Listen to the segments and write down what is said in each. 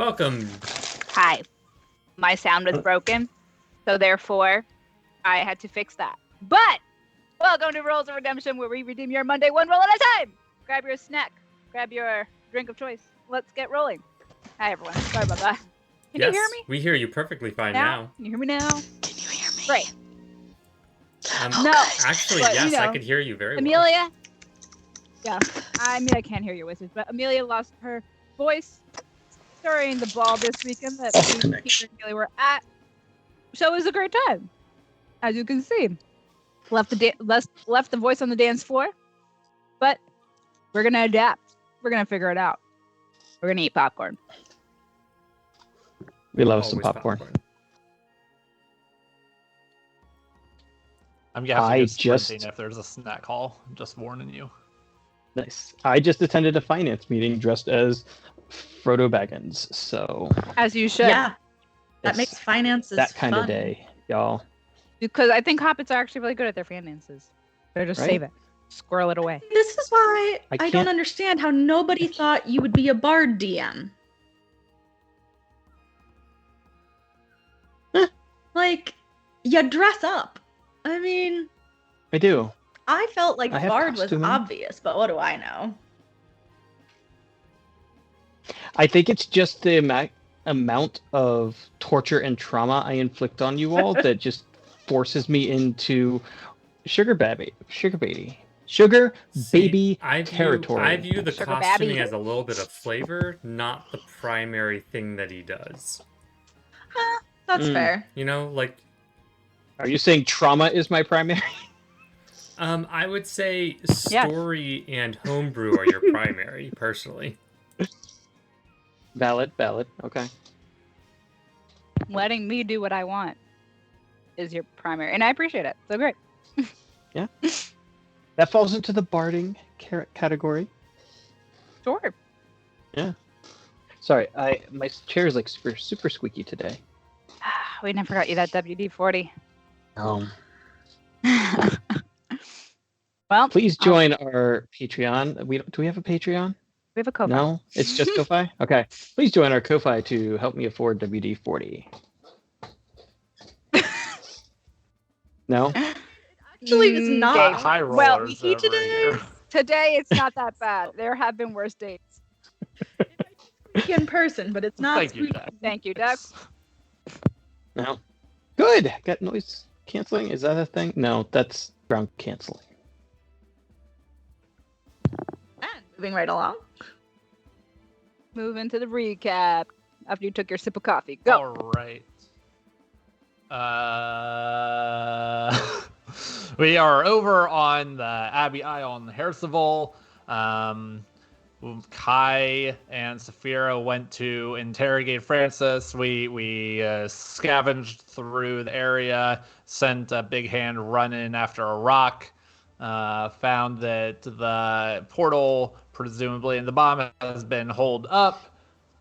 Welcome. Hi. My sound was broken, so therefore I had to fix that. But welcome to Rolls of Redemption, where we redeem your Monday one roll at a time. Grab your snack, grab your drink of choice. Let's get rolling. Hi, everyone. Sorry about that. Can you hear me? We hear you perfectly fine now. Can you hear me now? Can you hear me? Great. No, actually, but, yes, I could hear you very well. Amelia? Yeah, I mean, I can't hear your voices, but Amelia lost her voice during the ball this weekend that Peter and Amelia were at. So it was a great time, as you can see. Left the voice on the dance floor, but we're gonna adapt. We're gonna figure it out. We're gonna eat popcorn. We love some popcorn. I'm guessing sprinting if there's a snack hall. I'm just warning you. Nice. I just attended a finance meeting dressed as Frodo Baggins, so... As you should. Yeah. That makes finances that kind fun. of day, y'all. Because I think hobbits are actually really good at their finances. They're just save it. Squirrel it away. This is why I don't understand how nobody thought you would be a bard DM. Like, you dress up. I mean... I do. I felt like bard was costuming. obvious, but what do I know? I think it's just the amount of torture and trauma I inflict on you all that just forces me into sugar baby territory. I view the Sugar costuming babby. as a little bit of flavor, not the primary thing that he does. That's fair. You know, like... Are you saying trauma is my primary? I would say story and homebrew are your primary, personally. Valid. Okay. Letting me do what I want is your primary, and I appreciate it. So great. Yeah. That falls into the barding category. Sure. Yeah. Sorry, my chair is like super squeaky today. We never got you that WD-40. Well, please join our Patreon. Do we have a Patreon? We have a Ko-Fi. No, it's just Ko-Fi. Okay, please join our Ko-Fi to help me afford WD-40. No. Actually, it's not high rollers. Today it's not that bad. There have been worse dates. in person, but it's not. Thank you, Doug. Thank you, Doug. No. Good. Got noise canceling. Is that a thing? No, that's ground canceling. And moving right along. Move into the recap after you took your sip of coffee. Go. All right. We are over on the Abbey Isle on the Hercival. Kai and Saphira went to interrogate Francis. We scavenged through the area, sent a big hand running after a rock, found that the portal, presumably in the bomb, has been holed up.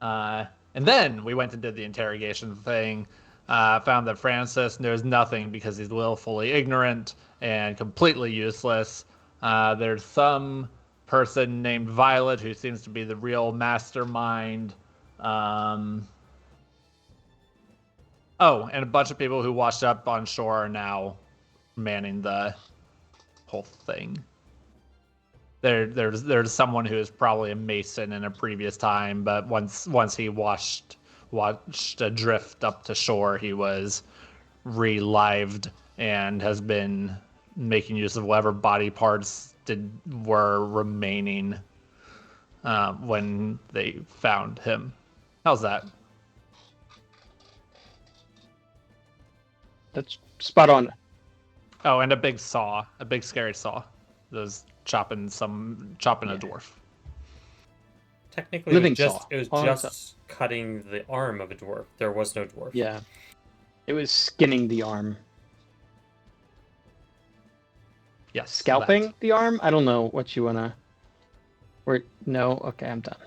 And then we went and did the interrogation thing. Found that Francis knows nothing because he's willfully ignorant and completely useless. There's some person named Violet who seems to be the real mastermind. And a bunch of people who washed up on shore are now manning the whole thing. There's someone who is probably a mason in a previous time, but once he washed adrift up to shore, he was relived and has been making use of whatever body parts were remaining when they found him. How's that? That's spot on. Oh, and a big saw, a big scary saw. Those chopping a dwarf. Technically, Living it saw. was just cutting the arm of a dwarf. There was no dwarf. Yeah. It was skinning the arm. Yes. Scalping the arm? I don't know what you wanna... No? Okay, I'm done.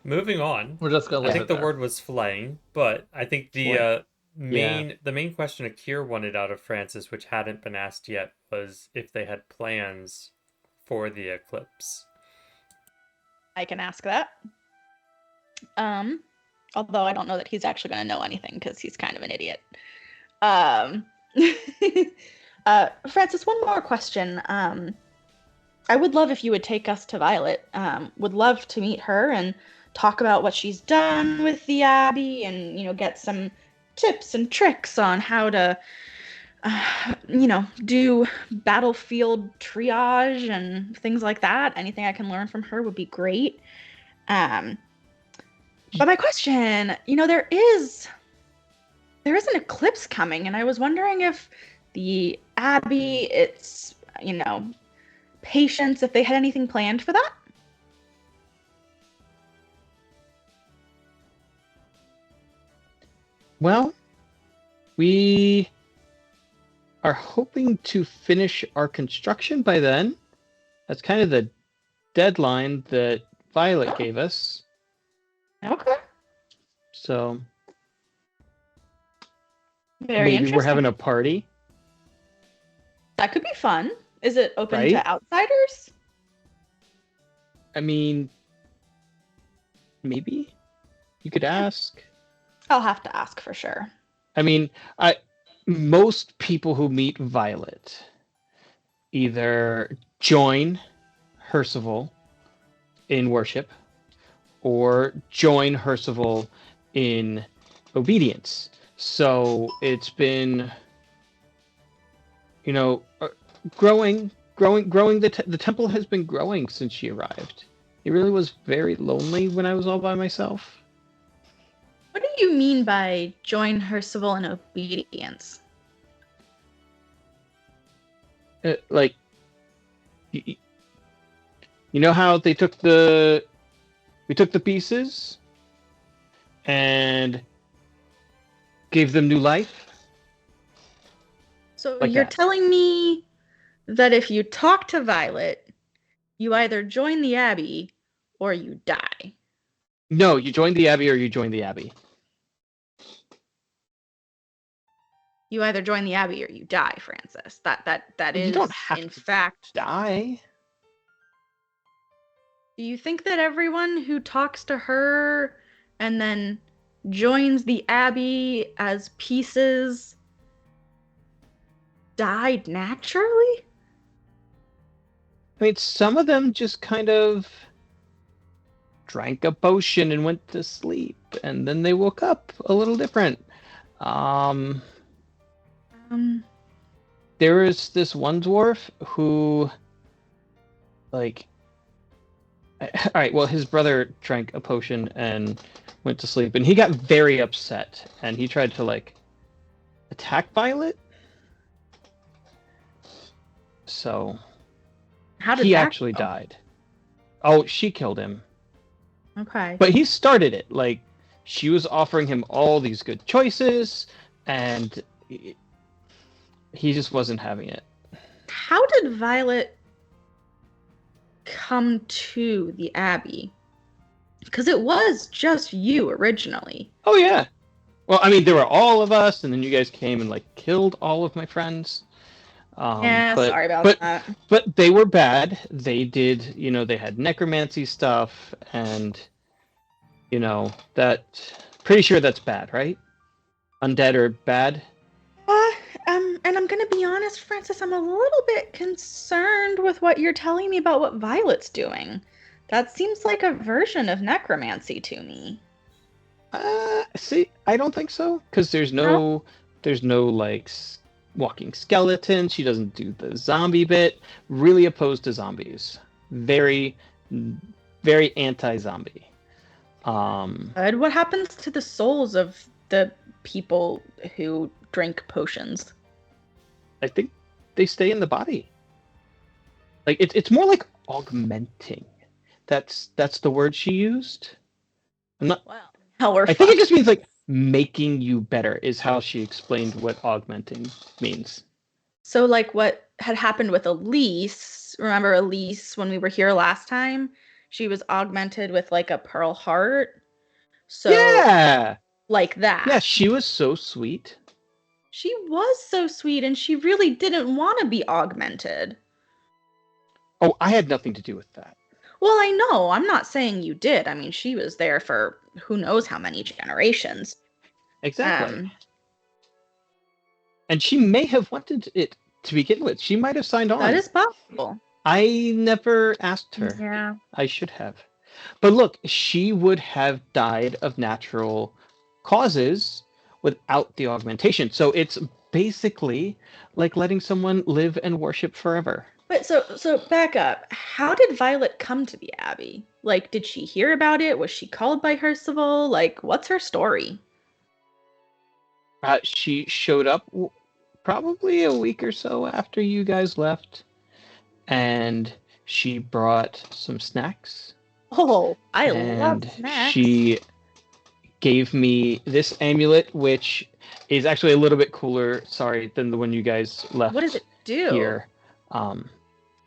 Moving on. We're just gonna I think the word was flaying, but I think the main question Akir wanted out of Francis, which hadn't been asked yet, was if they had plans for the eclipse. I can ask that. Although I don't know that he's actually going to know anything because he's kind of an idiot. Francis, one more question. I would love if you would take us to Violet. Would love to meet her and talk about what she's done with the Abbey and, get some tips and tricks on how to, do battlefield triage and things like that. Anything I can learn from her would be great. But my question, there is an eclipse coming, and I was wondering if the Abbey, its, patients, if they had anything planned for that. Well, we are hoping to finish our construction by then. That's kind of the deadline that Violet gave us. Okay. So maybe we're having a party. That could be fun. Is it open Right? to outsiders? I mean, maybe you could ask. I'll have to ask for sure. I mean, most people who meet Violet either join Hercival in worship or join Hercival in obedience. So it's been, growing. The temple has been growing since she arrived. It really was very lonely when I was all by myself. What do you mean by join Hercival in obedience? Like, you know how we took the pieces and gave them new life? So Like you're that. telling me that if you talk to Violet, you either join the Abbey or you die. No, you join the Abbey or you join the Abbey. You either join the Abbey or you die, Francis. That is, You don't have in to fact. die. Do you think that everyone who talks to her and then joins the Abbey as pieces died naturally? I mean, some of them just kind of drank a potion and went to sleep, and then they woke up a little different. There is this one dwarf who, like, all right, well, his brother drank a potion and went to sleep, and he got very upset, and he tried to, like, attack Violet. So How did he that actually go? died. Oh, she killed him. Okay. But he started it. Like, she was offering him all these good choices, and he just wasn't having it. How did Violet come to the Abbey? Because it was just you originally. Oh, yeah. Well, I mean, there were all of us, and then you guys came and, like, killed all of my friends. Sorry about that. But they were bad. They did, they had necromancy stuff, and, pretty sure that's bad, right? Undead are bad? And I'm gonna be honest, Francis, I'm a little bit concerned with what you're telling me about what Violet's doing. That seems like a version of necromancy to me. See, I don't think so, because there's no, like, walking skeleton. She doesn't do the zombie bit. Really opposed to zombies. Very, very anti-zombie. What happens to the souls of the people who drink potions? I think they stay in the body. Like, it's more like augmenting. That's the word she used. I'm not. Well, hell, we're I think it just means, like, making you better is how she explained what augmenting means. So, like, what had happened with Elise, remember Elise when we were here last time? She was augmented with, like, a pearl heart. So, yeah! Like that. Yeah, she was so sweet. She was so sweet, and she really didn't want to be augmented. Oh, I had nothing to do with that. Well, I know. I'm not saying you did. I mean, she was there for who knows how many generations. Exactly. And she may have wanted it to begin with. She might have signed on. That is possible. I never asked her. Yeah. I should have. But look, she would have died of natural causes without the augmentation. So it's basically like letting someone live and worship forever. But so back up. How did Violet come to the Abbey? Like, did she hear about it? Was she called by Percival? Like, what's her story? She showed up probably a week or so after you guys left, and she brought some snacks. Oh, I love snacks. She gave me this amulet, which is actually a little bit cooler, than the one you guys left. What does it do? Here.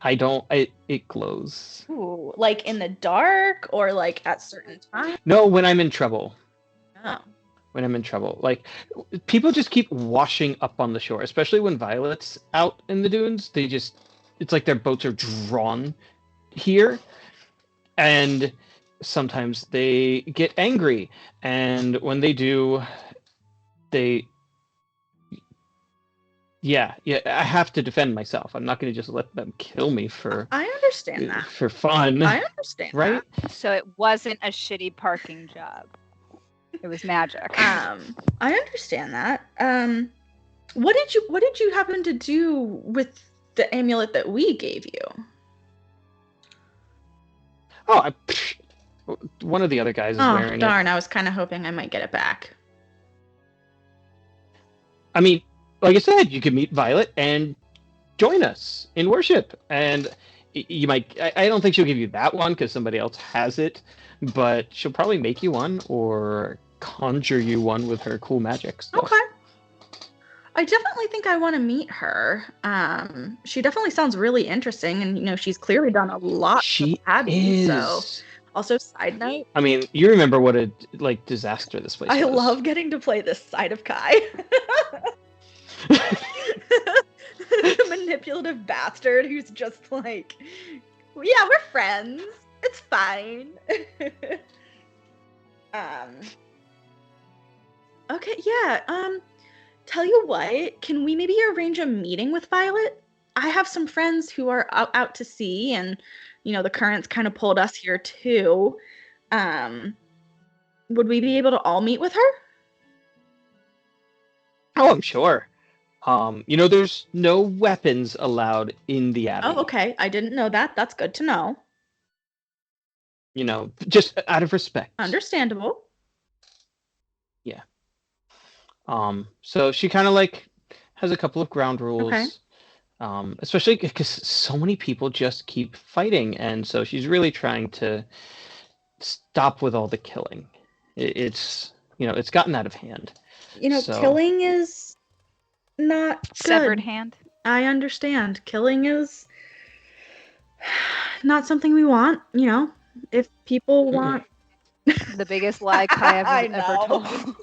It glows. Ooh, like in the dark or like at certain times? No, when I'm in trouble. Oh. When I'm in trouble. Like, people just keep washing up on the shore, especially when Violet's out in the dunes. It's like their boats are drawn here. And sometimes they get angry. And when they do, yeah, I have to defend myself. I'm not going to just let them kill me for... I understand that. For fun. I understand right? that. So it wasn't a shitty parking job. It was magic. I understand that. What did you happen to do with the amulet that we gave you? Oh, one of the other guys is wearing it. Oh, darn. I was kind of hoping I might get it back. I mean, like I said, you could meet Violet and join us in worship. And you might... I don't think she'll give you that one because somebody else has it. But she'll probably make you one or conjure you one with her cool magic stuff. Okay. I definitely think I want to meet her. She definitely sounds really interesting, and she's clearly done a lot. She Abbey, is. So. Also, side note. I mean, you remember what a disaster this place was. I love getting to play this side of Kai. Manipulative bastard who's just like, yeah, we're friends. It's fine. Okay, yeah. Tell you what, can we maybe arrange a meeting with Violet? I have some friends who are out to sea, and the currents kind of pulled us here too. Would we be able to all meet with her? Oh, I'm sure. There's no weapons allowed in the Abbey. Oh, okay. I didn't know that. That's good to know. Just out of respect. Understandable. Yeah. So she kind of has a couple of ground rules. Okay. Especially because so many people just keep fighting, and so she's really trying to stop with all the killing. It's gotten out of hand. Killing is not good. Severed hand. I understand. Killing is not something we want. If people want the biggest lie Kai have ever told.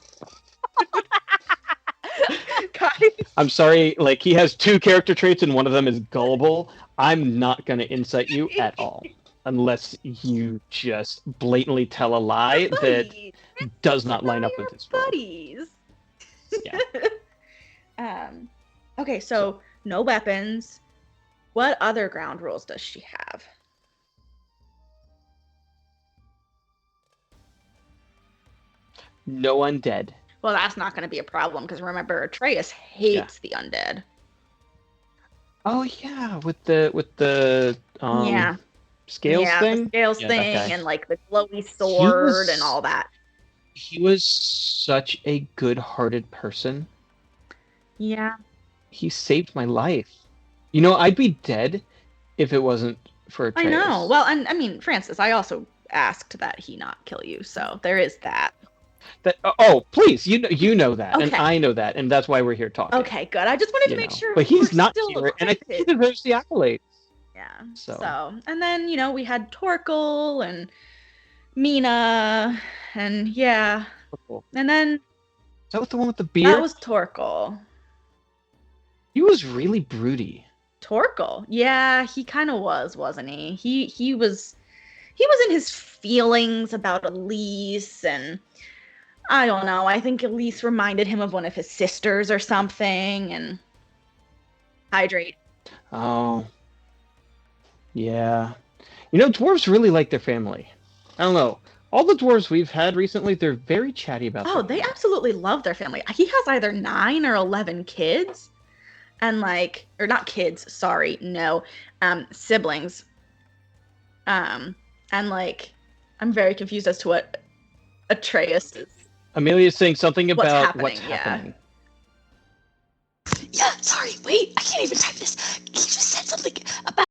I'm sorry, he has two character traits and one of them is gullible. I'm not going to incite you at all unless you just blatantly tell a lie that does not line up with his buddies. Yeah. Okay, so no weapons. What other ground rules does she have? No undead. Well, that's not going to be a problem because remember, Atreus hates the undead. Oh yeah, with the scales thing. The scales thing, and the glowy sword and all that. He was such a good-hearted person. Yeah. He saved my life. I'd be dead if it wasn't for Atreus. I know. Well, and I mean, Francis, I also asked that he not kill you, so there is that. Please, you know that, okay. And I know that, and that's why we're here talking. Okay, good. I just wanted to make sure. But he's not here, and I think he deserves the accolades. Yeah. So, and then we had Torkel and Mina, and yeah, Torkel. And then is that the one with the beard? That was Torkel. He was really broody. Torkel, yeah, he kind of was, wasn't he? He was. he was in his feelings about Elise, and I don't know. I think Elise reminded him of one of his sisters or something, and hydrate. Oh, yeah. You know, dwarves really like their family. I don't know. All the dwarves we've had recently, they're very chatty about Oh, their they family. absolutely love their family. He has either 9 or 11 kids, and or not kids, sorry, no, siblings. And I'm very confused as to what Atreus is. Amelia's saying something What's about happening, what's yeah. happening. Yeah, sorry, wait, I can't even type this. He just said something about.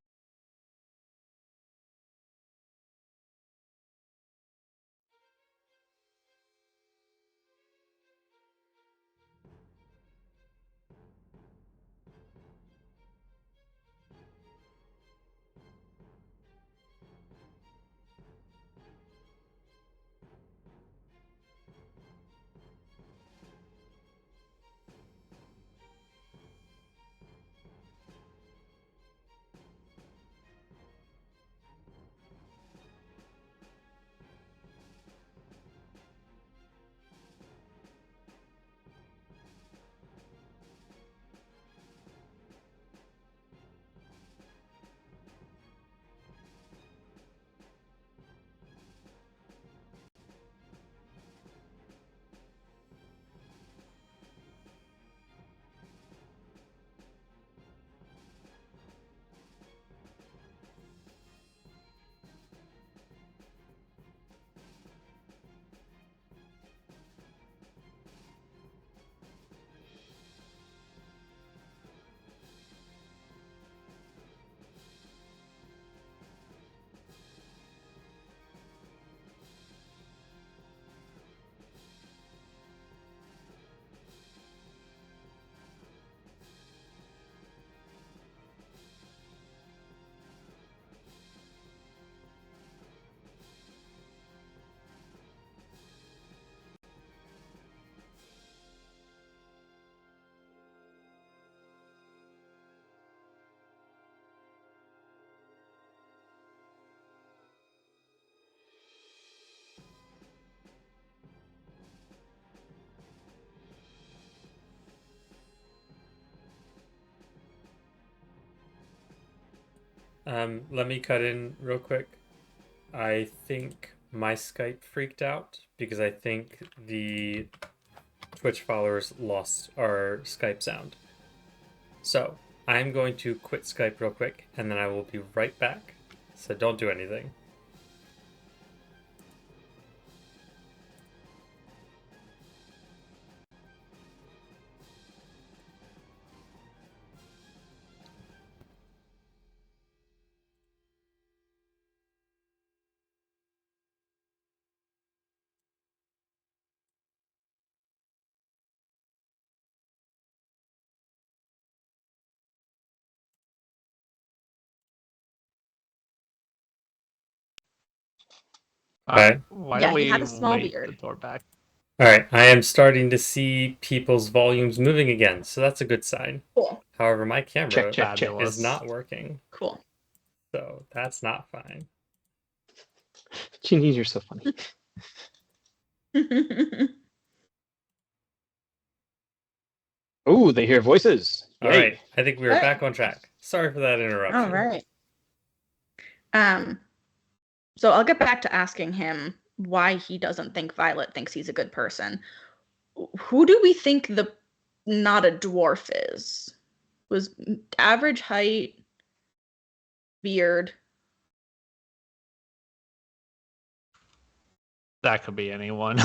Let me cut in real quick. I think my Skype freaked out because I think the Twitch followers lost our Skype sound. So I'm going to quit Skype real quick and then I will be right back. So don't do anything. Okay. Why Yeah, don't he we had a small wait beard. the door back? All right, I am starting to see people's volumes moving again, so that's a good sign. Cool. However, my camera Check. is not working, Cool. so that's not fine. Ginny, you're so funny. Oh, they hear voices. All Yay. right, I think we are All right. back on track. Sorry for that interruption. All right. So I'll get back to asking him why he doesn't think Violet thinks he's a good person. Who do we think the not a dwarf is? Was average height, beard. That could be anyone.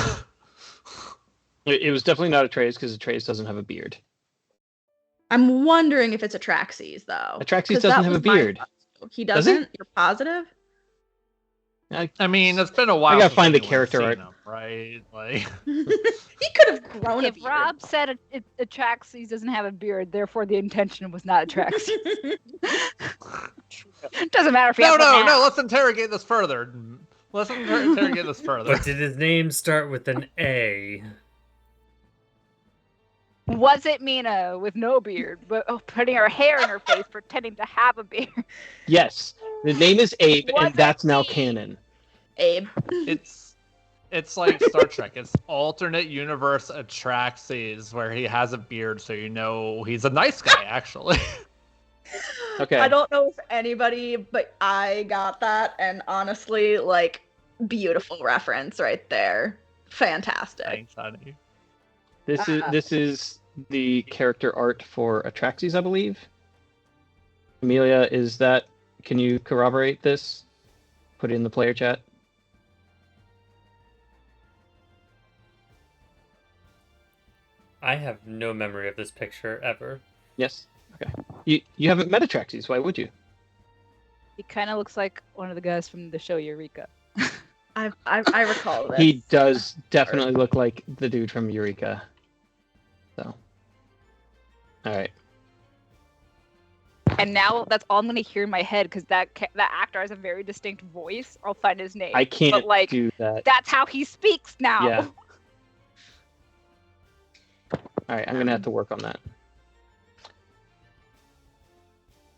It was definitely not Atreus because Atreus doesn't have a beard. I'm wondering if it's Atraxes though. Atraxes 'Cause doesn't that have a was my beard. thought, too. He Does he? doesn't? You're positive? I mean, it's been a while. gotta since find the anyone's character seen art. him, right? Like, He could have grown a If beard. Rob said Atraxes doesn't have a beard, therefore the intention was not Atraxes. Doesn't matter if he no, has one no, now. no. Let's interrogate this further. Let's interrogate this further. But did his name start with an A? Was it Mina with no beard, but putting her hair in her face, pretending to have a beard? Yes, the name is Abe, Was and that's it now me? canon. Abe. It's like Star Trek. It's alternate universe Atraxes where he has a beard, so you know he's a nice guy, actually. Okay. I don't know if anybody, but I got that, and honestly, like, beautiful reference right there. Fantastic. Thanks, honey. This is the character art for Atraxes, I believe. Amelia, can you corroborate this? Put it in the player chat. I have no memory of this picture ever. Yes. Okay. You haven't met Atraxes. Why would you? He kind of looks like one of the guys from the show Eureka. I recall this. He does definitely look like the dude from Eureka. So. All right. And now that's all I'm gonna hear in my head because that actor has a very distinct voice. I'll find his name. I can't but, like, do that. That's how he speaks now. Yeah. All right, I'm gonna have to work on that.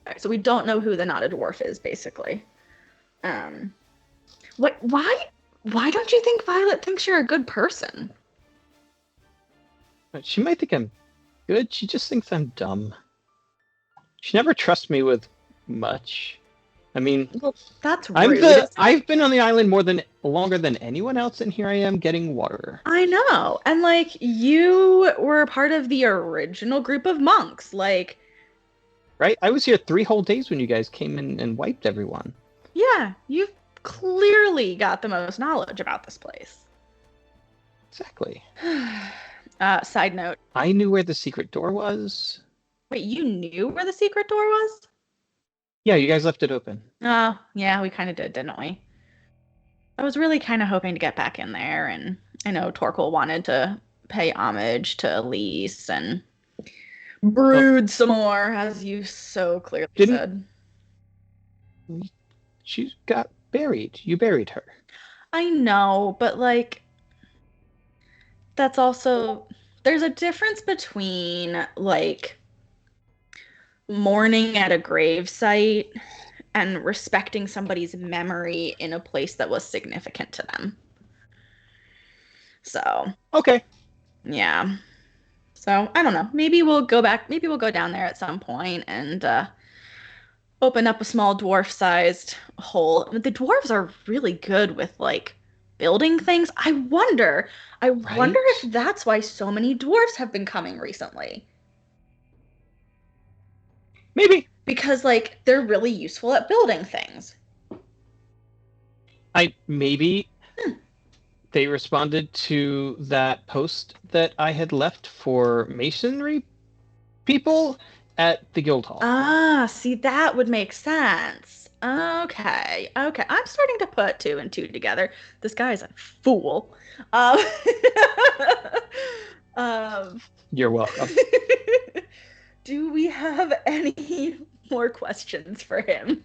Alright, so we don't know who the knotted dwarf is, basically. Why don't you think Violet thinks you're a good person? But she might think I'm good. She just thinks I'm dumb. She never trusts me with much. I mean, Well, that's rude. I've been on the island longer than anyone else, and here I am getting water. I know. And, like, you were part of the original group of monks. Like, Right? I was here 3 whole days when you guys came in and wiped everyone. yeah, you've clearly got the most knowledge about this place. Exactly. Side note. I knew where the secret door was. Wait, you knew where the secret door was? Yeah, you guys left it open. Oh, yeah, we kind of did, didn't we? I was really kind of hoping to get back in there, and I know Torkel wanted to pay homage to Elise and brood some more, as you so clearly said. She got buried. You buried her. I know, but, like, that's also... There's a difference between, like, mourning at a gravesite and respecting somebody's memory in a place that was significant to them. So, Okay. yeah. So, I don't know. Maybe we'll go down there at some point and open up a small dwarf-sized hole. The dwarves are really good with, like, building things. I wonder if that's why so many dwarves have been coming recently. Maybe. Because, like, they're really useful at building things. Maybe they responded to that post that I had left for masonry people at the guild hall. Ah, see, that would make sense. Okay. I'm starting to put 2 and 2 together. This guy is a fool. You're welcome. Do we have any more questions for him?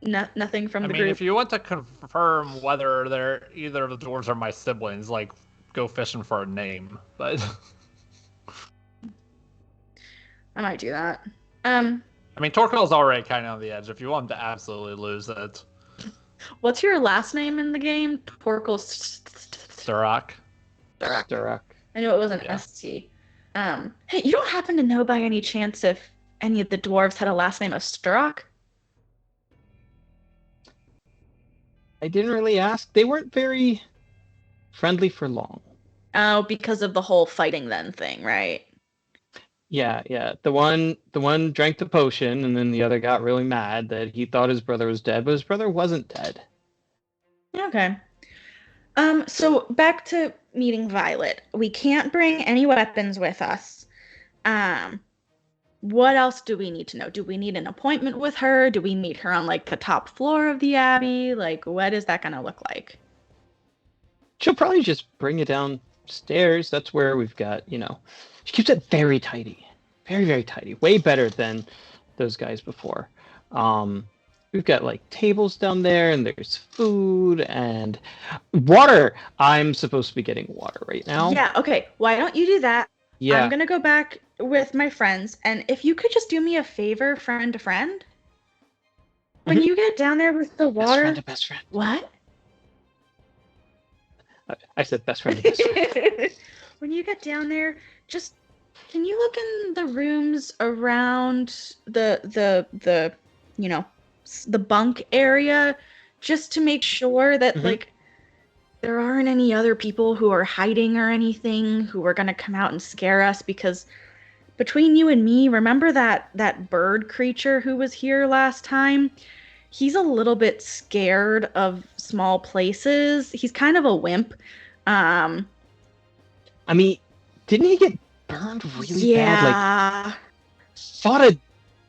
Nothing from the group. If you want to confirm whether either of the dwarves are my siblings, like, go fishing for a name. But I might do that. Torkel's already kind of on the edge. If you want him to absolutely lose it, What's your last name in the game? Torkel Durak. Durak. I knew it was an ST. Hey, you don't happen to know by any chance if any of the dwarves had a last name of Sturrock? I didn't really ask. They weren't very friendly for long. Oh, because of the whole fighting then thing, right? Yeah. The one drank the potion, and then the other got really mad that he thought his brother was dead, but his brother wasn't dead. Okay. So back to meeting Violet. We can't bring any weapons with us. What else do we need to know? Do we need an appointment with her? Do we meet her on, like, the top floor of the Abbey? Like, what is that gonna look like? She'll probably just bring you downstairs. That's where we've got, she keeps it very tidy. Very, very tidy. Way better than those guys before. We've got, like, tables down there, and there's food and water. I'm supposed to be getting water right now. Yeah, okay. Why don't you do that? Yeah. I'm gonna go back with my friends, and if you could just do me a favor, friend to friend. when you get down there with the Best water, friend to best friend. what? I said best friend to best friend. When you get down there, just can you look in the rooms around the you know the bunk area just to make sure that Mhm. like there aren't any other people who are hiding or anything who are gonna come out and scare us, because between you and me, remember that bird creature who was here last time? He's a little bit scared of small places. He's kind of a wimp. Um, I mean, didn't he get burned really bad? Like, yeah. fought a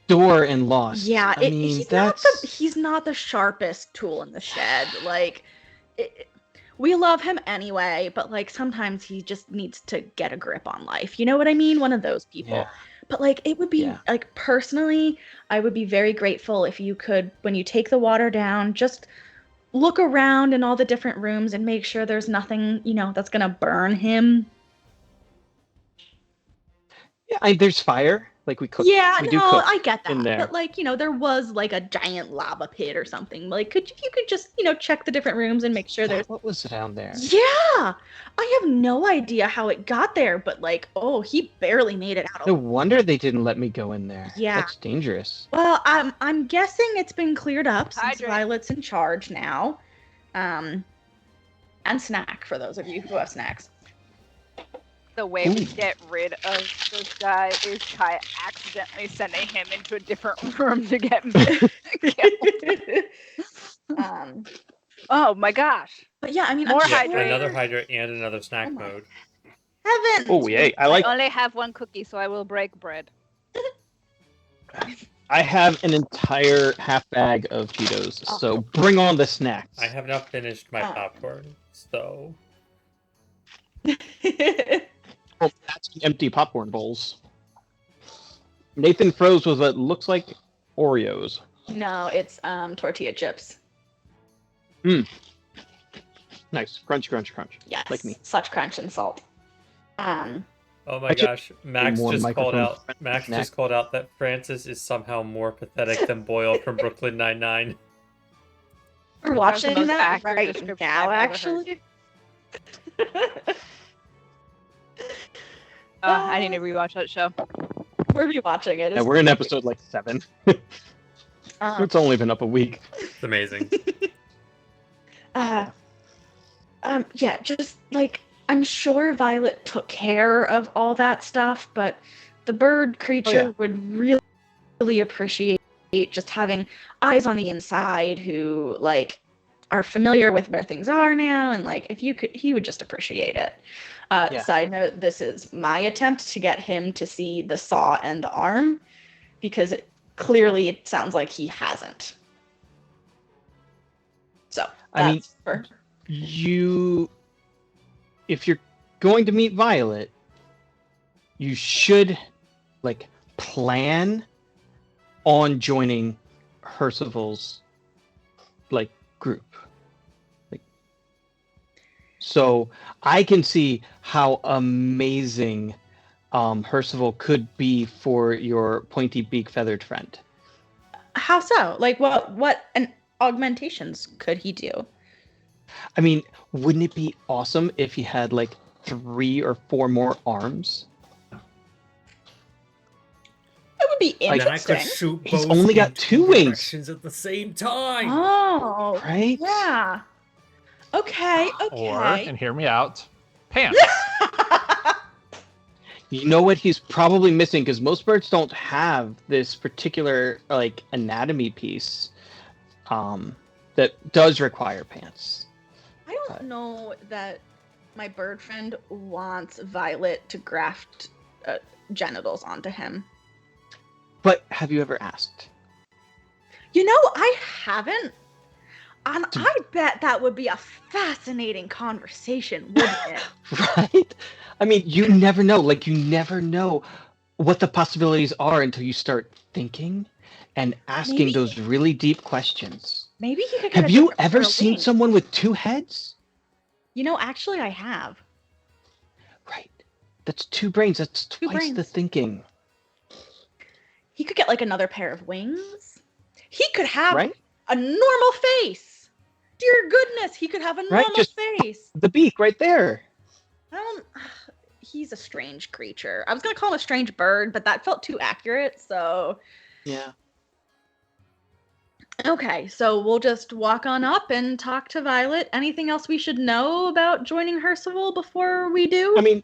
door and lost. Yeah, I mean, he's that's he's not the sharpest tool in the shed. Like, we love him anyway, but like sometimes he just needs to get a grip on life. You know what I mean? One of those people. Yeah. But like, it would be Yeah. like personally, I would be very grateful if you could, when you take the water down, just look around in all the different rooms and make sure there's nothing, that's gonna burn him. yeah. There's fire. Like we cook. Yeah, we do no, cook I get in that. there. But like, there was like a giant lava pit or something. Like, if you could just, check the different rooms and make sure there's. What was down there? Yeah, I have no idea how it got there, but like, oh, he barely made it out. No wonder they didn't let me go in there. Yeah. That's dangerous. Well, I'm guessing it's been cleared up since Hydrate. Violet's in charge now. And snack for those of you who have snacks. The way we Ooh. get rid of this guy is by accidentally sending him into a different room to get killed. um, Oh my gosh. but yeah, I mean, More I'm Yeah, hydrate. another hydrate and another snack Oh my- mode. Heavens! Oh yay! I like. I only have one cookie, so I will break bread. I have an entire half bag of Cheetos, Oh. so bring on the snacks. I have not finished my Oh. popcorn, so Oh, that's the empty popcorn bowls. Nathan froze with what looks like Oreos. No, it's tortilla chips. Nice, crunch, crunch, crunch. Yes, Like me. such crunch and salt. oh my Actually, gosh, Max more just called microphone out. friendly Max snack. just called out that Francis is somehow more pathetic than Boyle from Brooklyn Nine-Nine. We're That was the watching most that accurate right description now, I've ever heard. actually. I need to rewatch that show. We're rewatching it. Yeah, we're in episode like 7. Um, It's only been up a week. It's amazing. yeah, just like I'm sure Violet took care of all that stuff, but the bird creature yeah. would really appreciate just having eyes on the inside who like are familiar with where things are now, and like if you could, he would just appreciate it. Yeah. Side note: this is my attempt to get him to see the saw and the arm, because clearly it sounds like he hasn't. So I mean, that's for if you're going to meet Violet, you should like plan on joining Percival's like group. Like, so I can see how amazing Percival could be for your pointy beak feathered friend. How so? Like what augmentations could he do? I mean, wouldn't it be awesome if he had like 3 or 4 more arms? That would be And then I interesting. could shoot He's both only got in 2 two wings. directions at the same time. Oh, Right? yeah. Okay, Or, okay. and hear me out, pants. You know what he's probably missing, because most birds don't have this particular like anatomy piece that does require pants. I don't know that my bird friend wants Violet to graft genitals onto him. But have you ever asked? I haven't. And I bet that would be a fascinating conversation, wouldn't it? Right? I mean, you never know. Like, you never know what the possibilities are until you start thinking and asking Maybe- those really deep questions. Maybe he could get Have a you different ever pair of seen wings. someone with 2 heads? Actually, I have. Right. That's 2 brains. That's 2 twice the brains. thinking. He could get like another pair of wings. He could have Right? a normal face. Dear goodness, he could have a normal just- face. The beak right there. I don't. He's a strange creature. I was gonna call him a strange bird, but that felt too accurate. So Yeah. okay, so we'll just walk on up and talk to Violet. Anything else we should know about joining Hercival before we do? I mean,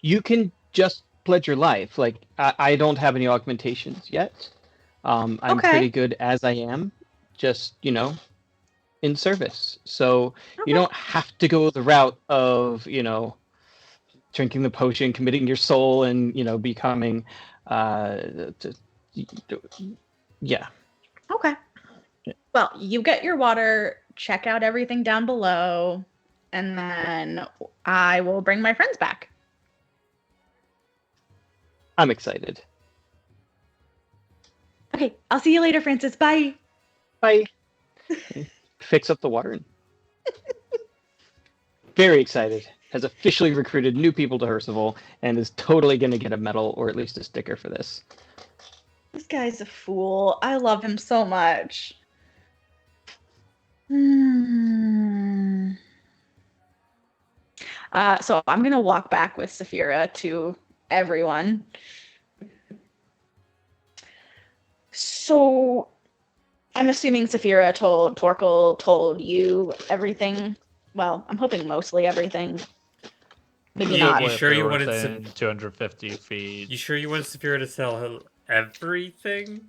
you can just pledge your life. Like, I don't have any augmentations yet. I'm Okay. pretty good as I am, just, in service. So Okay. you don't have to go the route of, drinking the potion, committing your soul, and, becoming, yeah. Okay. Well, you get your water, check out everything down below, and then I will bring my friends back. I'm excited. Okay, I'll see you later, Francis. Bye. Bye. Fix up the water. Very excited. Has officially recruited new people to Hercival and is totally going to get a medal or at least a sticker for this. This guy's a fool. I love him so much. So I'm gonna walk back with Saphira to everyone. So I'm assuming Saphira told Torkel, told you everything. Well, I'm hoping mostly everything. Maybe Yeah, not. you sure They you were wanted within 250 feet. You sure you wanted Saphira to tell her everything?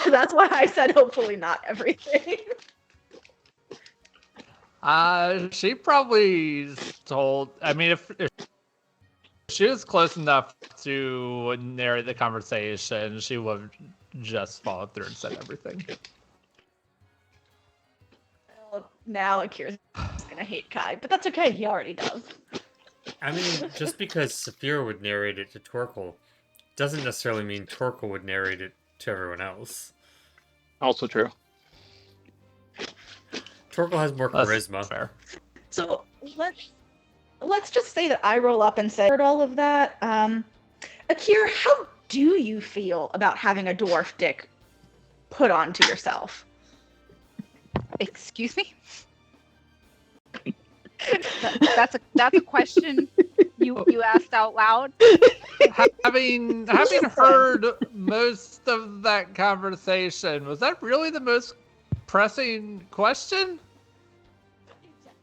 That's why I said hopefully not everything. She probably told. I mean, if she was close enough to narrate the conversation, she would have just followed through and said everything. Well, now Akira's gonna hate Kai, but that's okay. He already does. I mean, just because Saphira would narrate it to Torkel doesn't necessarily mean Torkel would narrate it to everyone else. Also true. Torkel has more That's charisma. fair. So let's just say that I roll up and say all of that. Akira, how do you feel about having a dwarf dick put onto yourself? Excuse me? That's a question you asked out loud. Having heard most of that conversation, was that really the most pressing question?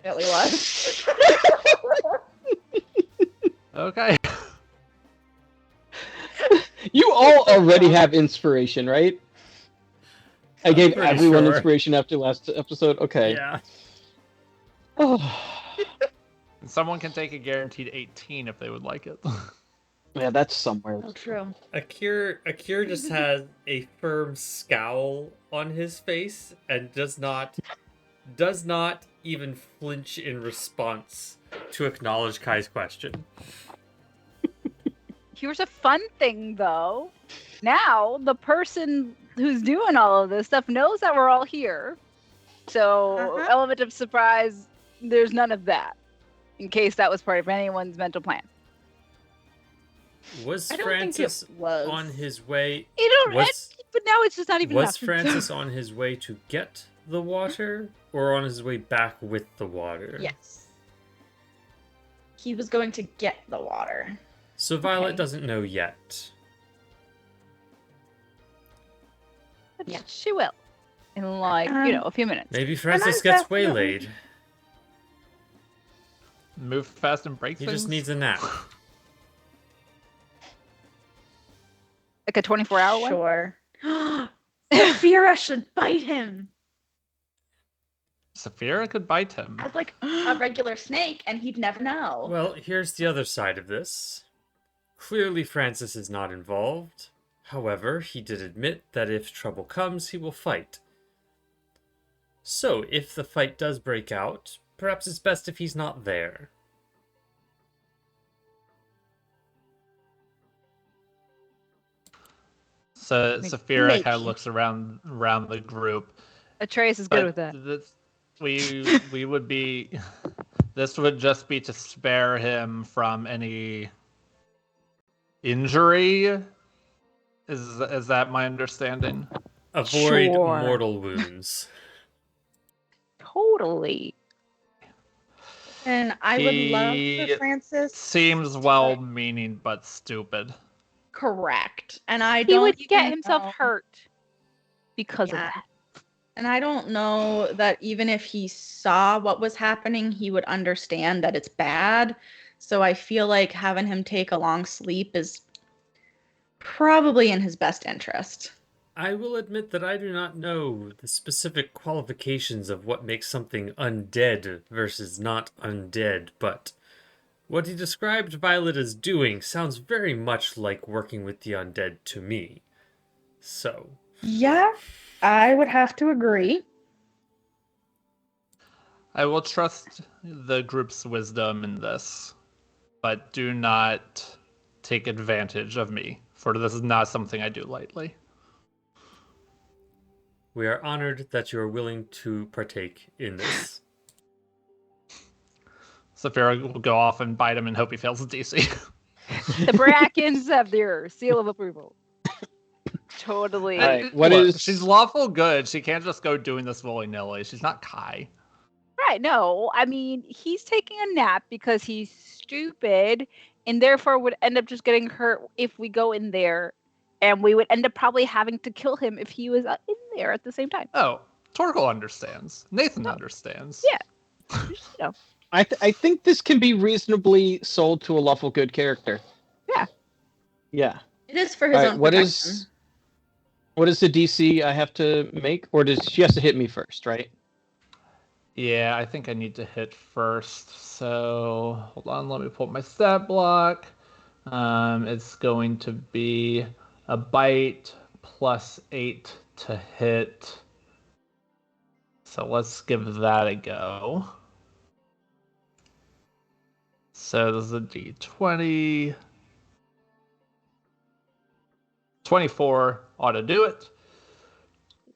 It really was. Okay. You all already have inspiration, right? I gave pretty everyone sure. inspiration after last episode. Okay. Yeah. Oh, Someone can take a guaranteed 18 if they would like it. yeah, that's somewhere. Oh, true. Akira just has a firm scowl on his face and does not even flinch in response to acknowledge Kai's question. Here's a fun thing, though. Now, the person who's doing all of this stuff knows that we're all here. So, Uh-huh. element of surprise, there's none of that. In case that was part of anyone's mental plan. Was I don't Francis think it was. on his way? You don't, Was but now it's just not even was enough. Francis on his way to get the water, or on his way back with the water? Yes. He was going to get the water. So Violet Okay. doesn't know yet. But Yeah. she will. In a few minutes. Maybe Francis I'm gets definitely- waylaid. Move fast and break He things. just needs a nap. Like a 24-hour one? Sure. Saphira should bite him Saphira could bite him. as like a regular snake, and he'd never know. Well, here's the other side of this. Clearly, Francis is not involved. However, he did admit that if trouble comes, he will fight. So, if the fight does break out, perhaps it's best if he's not there. So Maybe. Saphira kind of looks around the group. Atreus is good with that. We would be. This would just be to spare him from any injury. Is that my understanding? Avoid Sure. mortal wounds. Totally. And I would love He for Francis. Seems well-meaning but stupid. Correct. And I He don't would get even himself know- hurt because of Yeah. that. And I don't know that even if he saw what was happening, he would understand that it's bad. So I feel like having him take a long sleep is probably in his best interest. I will admit that I do not know the specific qualifications of what makes something undead versus not undead, but what he described Violet as doing sounds very much like working with the undead to me. So, Yeah, I would have to agree. I will trust the group's wisdom in this, but do not take advantage of me, for this is not something I do lightly. we are honored that you are willing to partake in this. Saphira will go off and bite him and hope he fails his DC. The Brackens have their seal of approval. Totally. Alright, what Look, is- She's lawful good. She can't just go doing this willy-nilly. She's not Kai. Right, no. I mean, he's taking a nap because he's stupid and therefore would end up just getting hurt if we go in there. And we would end up probably having to kill him if he was in there at the same time. Oh, Torgal understands. Nathan understands. Yeah. You know. I think this can be reasonably sold to a lawful good character. Yeah. Yeah. It is for his All right, own what protection. is the DC I have to make, or does she has to hit me first, right? Yeah, I think I need to hit first. So hold on, let me pull up my stat block. It's going to be a bite plus 8 to hit. So let's give that a go. So this is a D20. 24 ought to do it.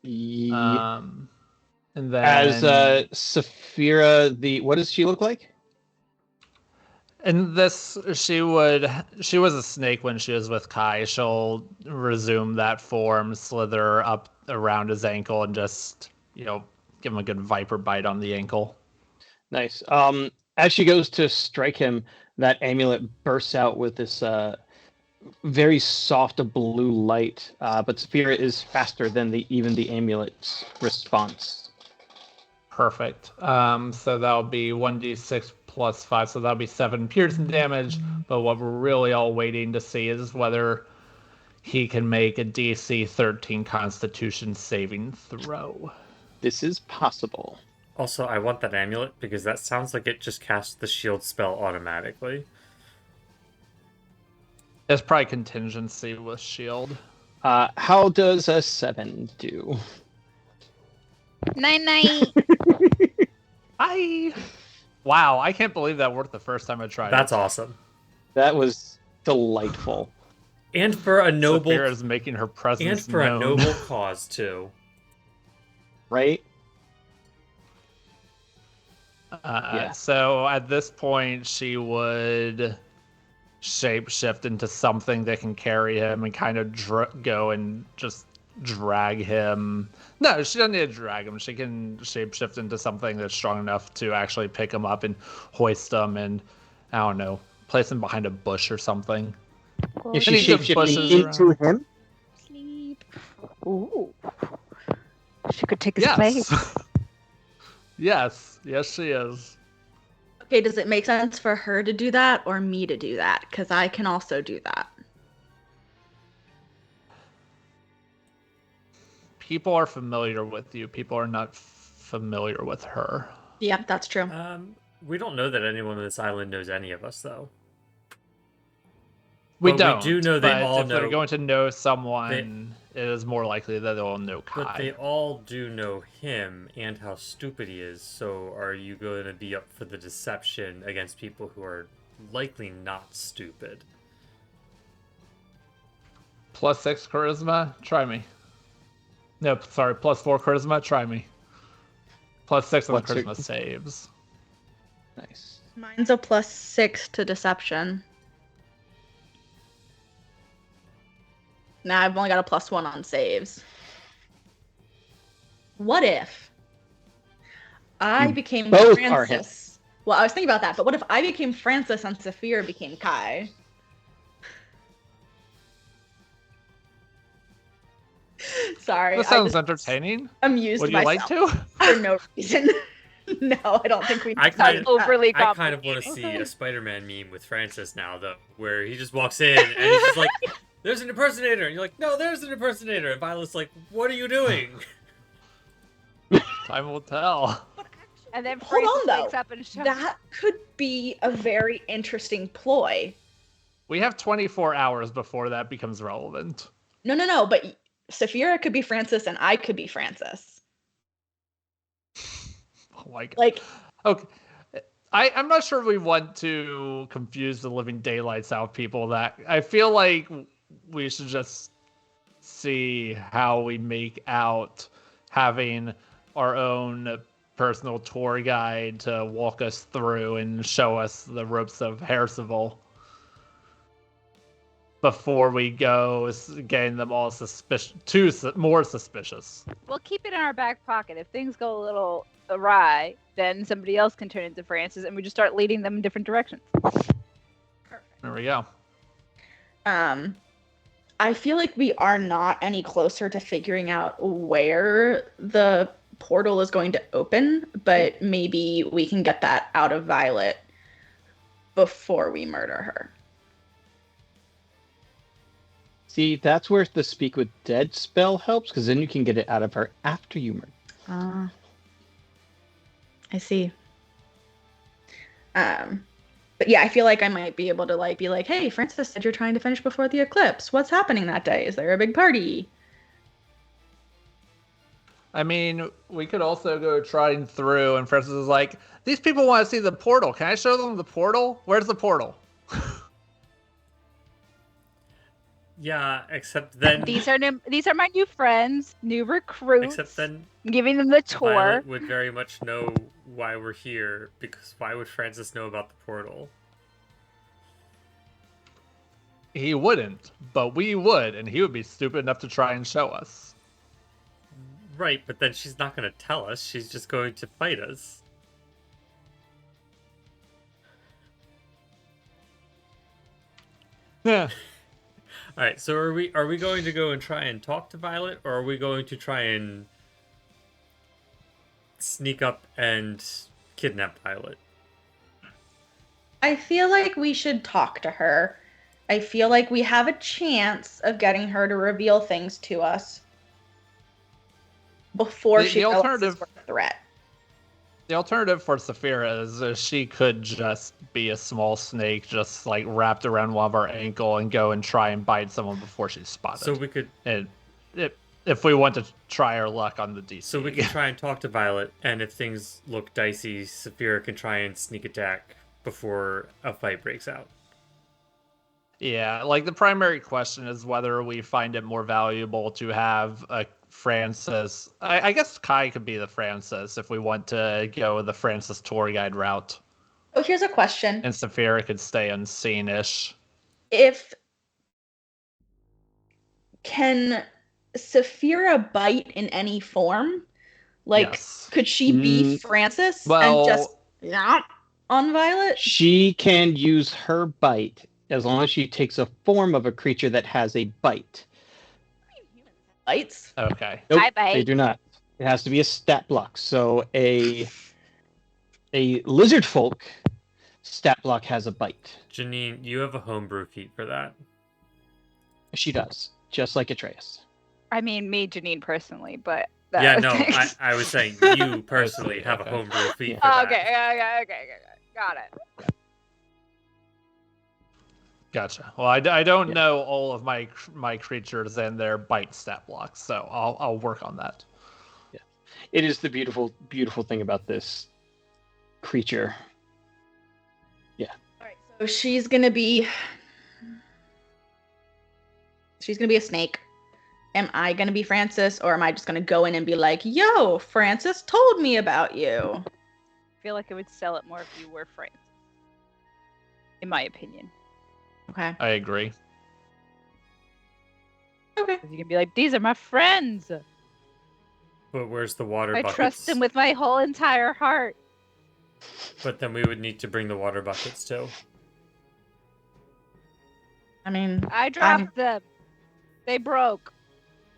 And then As Saphira, what does she look like? and this she was a snake when she was with Kai. She'll resume that form, slither up around his ankle, and just give him a good viper bite on the ankle. Nice. As she goes to strike him, that amulet bursts out with this very soft blue light. But Saphira is faster than even the amulet's response. Perfect. So that'll be 1d6 plus 5, so that'll be 7 piercing damage. But what we're really all waiting to see is whether he can make a DC 13 Constitution saving throw. This is possible. Also, I want that amulet because that sounds like it just casts the shield spell automatically. It's probably contingency with shield. How does a 7 do? 9-9. Wow, I can't believe that worked the first time I tried That's it. awesome. That was delightful. And for a noble Saphira's making her presence and for known. a noble cause too. Right? So at this point, she would shapeshift into something that can carry him and kind of go and just drag him. No, she doesn't need to drag him. She can shapeshift into something that's strong enough to actually pick him up and hoist him and, I don't know, place him behind a bush or something. Is Any she of the bushes shapeshifting into him? Sleep. Ooh. She could take his place. Yes. Yes, she is. Okay, does it make sense for her to do that or me to do that? Because I can also do that. People are familiar with you. People are not familiar with her. Yep, that's true. We don't know that anyone on this island knows any of us, though. We But we don't. do know they but all if they're know- going to know someone, it is more likely that they'll know Kai. But they all do know him and how stupid he is, so are you going to be up for the deception against people who are likely not stupid? +6 charisma, try me. No, sorry, +4 charisma, try me. +6 on the What's your- charisma saves. Nice. Mine's a +6 to deception. Nah, I've only got a +1 on saves. What if I You became both are Francis? Well, I was thinking about that, but what if I became Francis and Saphira became Kai? Sorry, That I sounds just entertaining. amused Would you like myself to? for no reason. No, I don't think we. I need kind to of, do that. Overly I kind of want to complicated. see a Spider-Man meme with Francis now, though, where he just walks in and he's just like, "There's an impersonator," and you're like, "No, there's an impersonator," and Violet's like, "What are you doing?" Time will tell. And then Hold Francis on, though. wakes up and shows That could be a very interesting ploy. We have 24 hours before that becomes relevant. No, but Saphira could be Francis and I could be Francis. Oh my god. Like, Okay. I'm not sure we want to confuse the living daylights out of people. That I feel like we should just see how we make out having our own personal tour guide to walk us through and show us the ropes of Harrisville before we go getting them all more suspicious. we'll keep it in our back pocket. If things go a little awry, then somebody else can turn into Francis and we just start leading them in different directions. There we go. I feel like we are not any closer to figuring out where the portal is going to open, but maybe we can get that out of Violet before we murder her. See, that's where the Speak with Dead spell helps, because then you can get it out of her after you murder. I see. But yeah, I feel like I might be able to be like, hey, Francis said you're trying to finish before the eclipse. What's happening that day? Is there a big party? I mean, we could also go trying through, and Francis is like, these people want to see the portal. Can I show them the portal? Where's the portal? Yeah, except then. These are my new friends, new recruits. Except then I'm giving them the tour. Violet would very much know why we're here, because why would Francis know about the portal? He wouldn't, but we would, and he would be stupid enough to try and show us. Right, but then she's not going to tell us. She's just going to fight us. Yeah. All right, so are we going to go and try and talk to Violet, or are we going to try and sneak up and kidnap Violet? I feel like we should talk to her. I feel like we have a chance of getting her to reveal things to us before The she realizes alternative- we're a threat. The alternative for Saphira is she could just be a small snake, just like wrapped around one of our ankle and go and try and bite someone before she's spotted. So we could And if we want to try our luck on the DC. So we can try and talk to Violet, and if things look dicey, Saphira can try and sneak attack before a fight breaks out. Yeah, like the primary question is whether we find it more valuable to have a Francis. I guess Kai could be the Francis if we want to go the Francis tour guide route, Oh, here's a question. and Saphira could stay unseen-ish. Can Saphira bite in any form? Like, Yes. could she be Francis well- and just on Violet? She can use her bite as long as she takes a form of a creature that has a bite. Bites? Okay. Nope, I bite. they do not. It has to be a stat block. So a lizard folk stat block has a bite. Janine, you have a homebrew feat for that. She does, just like Atreus. I mean, me, Janine, personally, but. Yeah, no, I was saying you personally have a Okay. homebrew feat for Oh, that. okay, got it. Gotcha. Well, I don't know all of my creatures and their bite stat blocks, so I'll work on that. It is the beautiful, beautiful thing about this creature. Alright, so she's gonna be a snake. Am I gonna be Francis, or am I just gonna go in and be like, yo, Francis told me about you? I feel like it would sell it more if you were Francis. In my opinion. Okay. I agree. Okay. 'Cause you can be like, these are my friends. But where's the water I buckets? trust him with my whole entire heart. But then we would need to bring the water buckets too. I mean, I dropped them. They broke.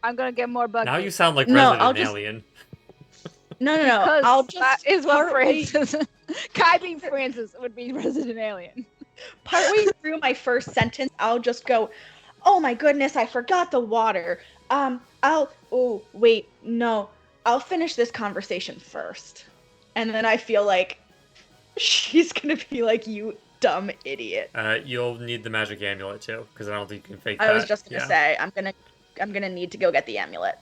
I'm gonna get more buckets. Now you sound like No, Resident I'll just- Alien. no. Because I'll just that is what partway- Francis. Kai being Francis would be Resident Alien. partway through my first sentence, I'll just go, "Oh my goodness, I forgot the water." I'll finish this conversation first. And then I feel like she's gonna be like, "You dumb idiot." You'll need the magic amulet too, because I don't think you can fake that. I was just gonna Yeah. say, I'm gonna need to go get the amulet.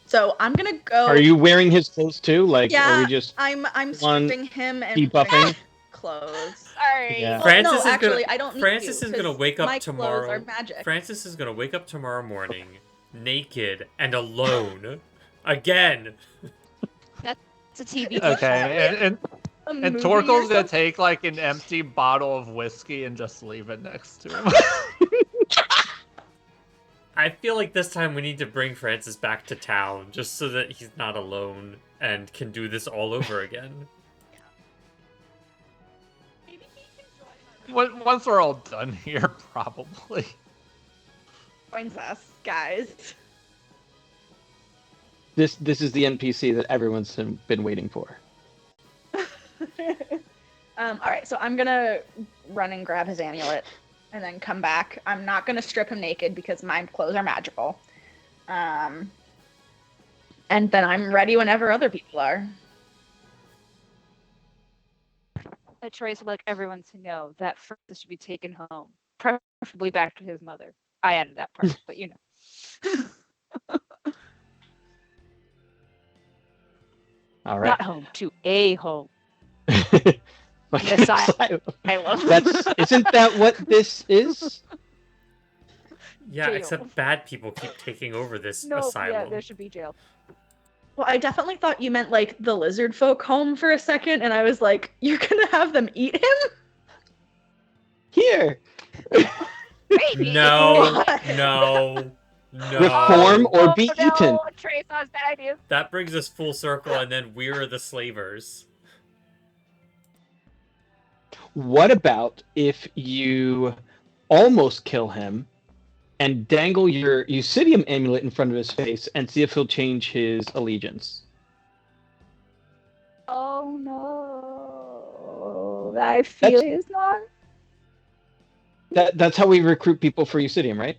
So I'm gonna go. Are you wearing his clothes too? Like, Yeah, are we just I'm on stripping him and debuffing? putting clothes. Sorry. Yeah. Francis no, is actually, gonna, I don't need Francis to, is gonna 'cause wake up my tomorrow. clothes are magic. Francis is gonna wake up tomorrow morning, naked and alone, again. It's a TV show. Okay, and A and movie or Torkel's gonna something? take like an empty bottle of whiskey and just leave it next to him. I feel like this time we need to bring Francis back to town, just so that he's not alone and can do this all over again. Once we're all done here, probably. Joins us, guys. this is the NPC that everyone's been waiting for? All right, so I'm gonna run and grab his amulet, and then come back. I'm not gonna strip him naked because my clothes are magical. And then I'm ready whenever other people are. Trace would like everyone to know that Francis should be taken home, preferably back to his mother. I added that part, but you know. All right. Not home, to a home. Like An asylum. asylum. I love That's isn't that what this is? Yeah, Jail. except bad people keep taking over this No, asylum. yeah, there should be jail. Well, I definitely thought you meant like the lizard folk home for a second, and I was like, "You're gonna have them eat him?" Here. Maybe. No, What? no, Reform no. or be no, eaten. Trace has bad ideas. That brings us full circle, and then we're the slavers. What about if you almost kill him and dangle your Eusidium amulet in front of his face and see if he'll change his allegiance? Oh no. I feel it's not. That's how we recruit people for Eusidium, right?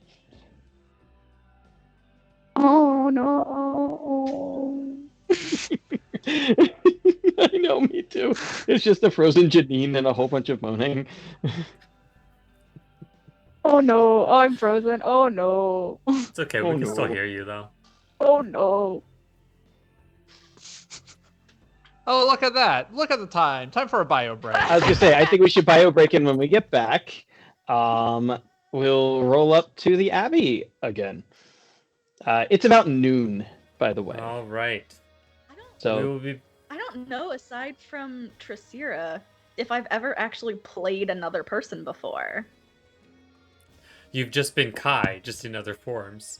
Oh no. I know, me too. It's just a frozen Janine and a whole bunch of moaning. Oh no. Oh, I'm frozen. Oh no. It's okay, we Oh, can no. still hear you though. Oh no. Oh, look at that! Look at the time. Time for a bio break. I was gonna say, I think we should bio break in when we get back. We'll roll up to the Abbey again. It's about noon, by the way. All right. I don't, We So will be. I don't know. Aside from Trasira, if I've ever actually played another person before. You've just been Kai, just in other forms.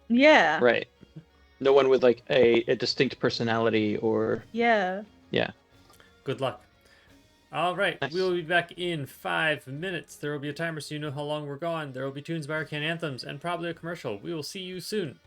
Yeah. right, no one with like a distinct personality or Yeah. Good luck. All right, Nice. we will be back in 5 minutes. There will be a timer so you know how long we're gone. There will be tunes by Arcane Anthems and probably a commercial. We will see you soon.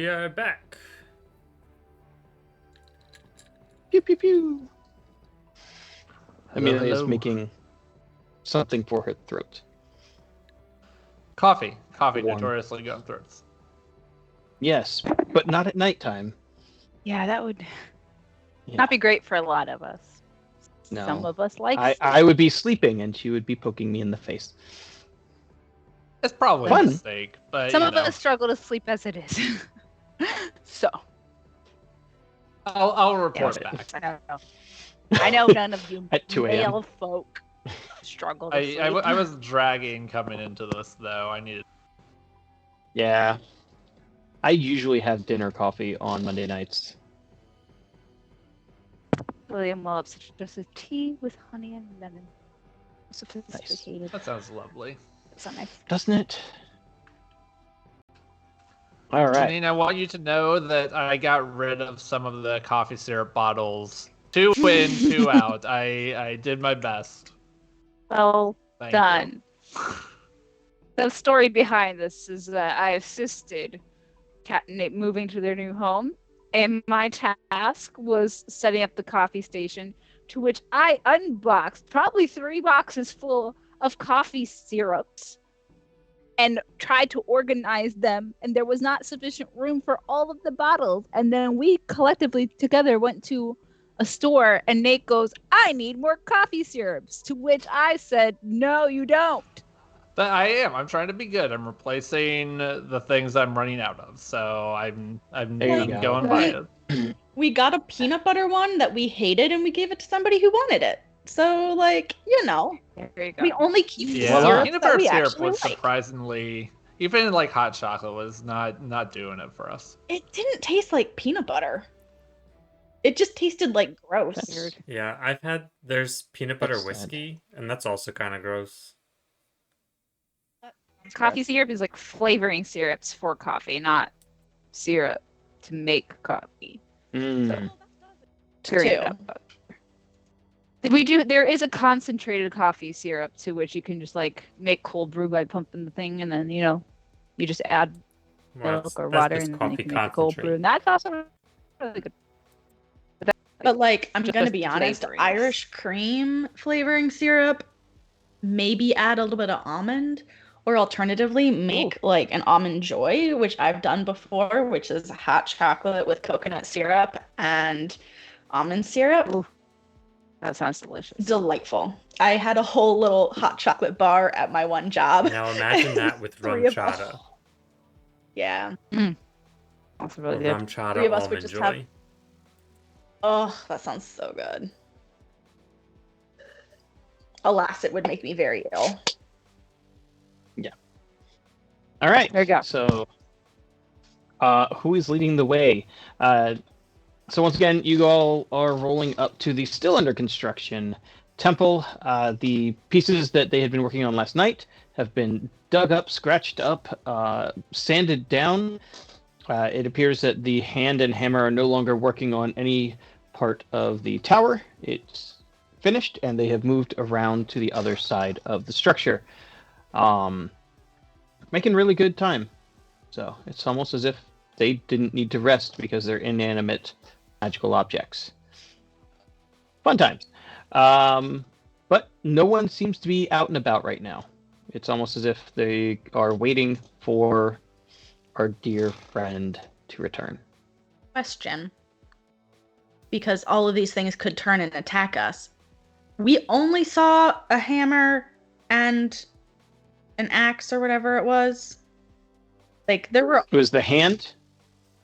we are back. Pew pew pew. Hello, Amelia's hello. making something for her throat. Coffee Warm. notoriously good on throats. Yes, but not at nighttime. Yeah, that would Yeah. not be great for a lot of us. No. Some of us like I would be sleeping and she would be poking me in the face. It's probably Fun. a mistake, but Some you of know, us struggle to sleep as it is. So I'll report Yeah. back. I don't know. I know none of you At 2 a.m. male folk struggle to sleep. I was dragging coming into this though. I needed. Yeah. I usually have dinner coffee on Monday nights. William loves just a tea with honey and lemon. Sophisticated. That sounds lovely. So nice. Doesn't it? All right. Janine, I want you to know that I got rid of some of the coffee syrup bottles. 2 in, 2 out. I did my best. Well Thank done. The story behind this is that I assisted Cat and Nate moving to their new home, and my task was setting up the coffee station, to which I unboxed probably 3 boxes full of coffee syrups and tried to organize them, and there was not sufficient room for all of the bottles. And then we collectively together went to a store, and Nate goes, "I need more coffee syrups," to which I said, "No, you don't." But I am. I'm trying to be good. I'm replacing the things I'm running out of. So I'm There you go. going by it. We got a peanut butter one that we hated and we gave it to somebody who wanted it. So, like, you know, There you go. we only keep the Yeah, syrups peanut that butter we syrup actually was like. surprisingly, even like hot chocolate was not doing it for us. It didn't taste like peanut butter. It just tasted like gross. Weird. Yeah, there's peanut butter That's sad. whiskey, and that's also kind of gross. Coffee syrup is like flavoring syrups for coffee, not syrup to make coffee. Mm. Period. There is a concentrated coffee syrup to which you can just like make cold brew by pumping the thing, and then you just add Well, milk or that's water, just and then you coffee can make a cold brew, concentrate. and that's also really good. But like, I'm Just gonna be honest, flavorings. Irish cream flavoring syrup, maybe add a little bit of almond, or alternatively make like an almond joy, which I've done before, which is hot chocolate with coconut syrup and almond syrup. Ooh, that sounds delicious. Delightful. I had a whole little hot chocolate bar at my one job. Now imagine that with rum 3 of us. chata. Yeah. That's Or really good. rum 3 chata of us would almond just joy. have- Oh, that sounds so good. Alas, it would make me very ill. All right. There you go. So, who is leading the way? So once again, you all are rolling up to the still under construction temple. The pieces that they had been working on last night have been dug up, scratched up, sanded down. It appears that the hand and hammer are no longer working on any part of the tower. It's finished, and they have moved around to the other side of the structure. Making really good time. So it's almost as if they didn't need to rest because they're inanimate magical objects. Fun times. But no one seems to be out and about right now. It's almost as if they are waiting for our dear friend to return. Question. Because all of these things could turn and attack us. We only saw a hammer and an axe or whatever it was. Like, there were... It was the hand,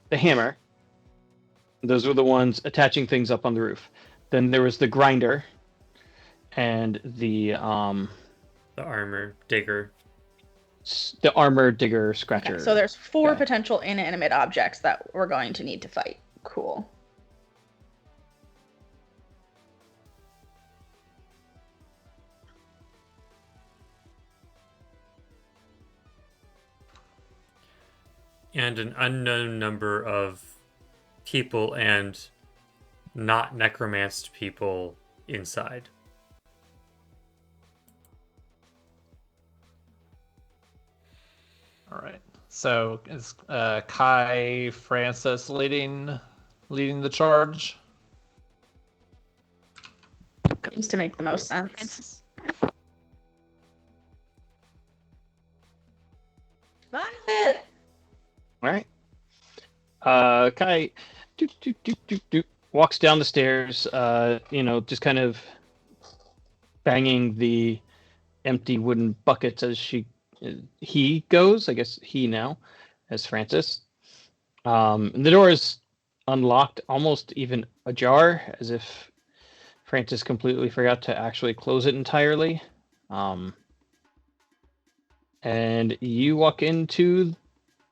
the hammer. Those were the ones attaching things up on the roof. Then there was the grinder and the armor digger. armor digger scratcher. Okay, so there's 4 guy. potential inanimate objects that we're going to need to fight. Cool. And an unknown number of people and not necromanced people inside. All right. So is Kai Francis leading the charge? Seems to make the most sense. Francis. Violet! All right. Kai walks down the stairs, just kind of banging the empty wooden buckets as he goes. I guess he now, as Francis. And the door is unlocked, almost even ajar, as if Francis completely forgot to actually close it entirely. And you walk into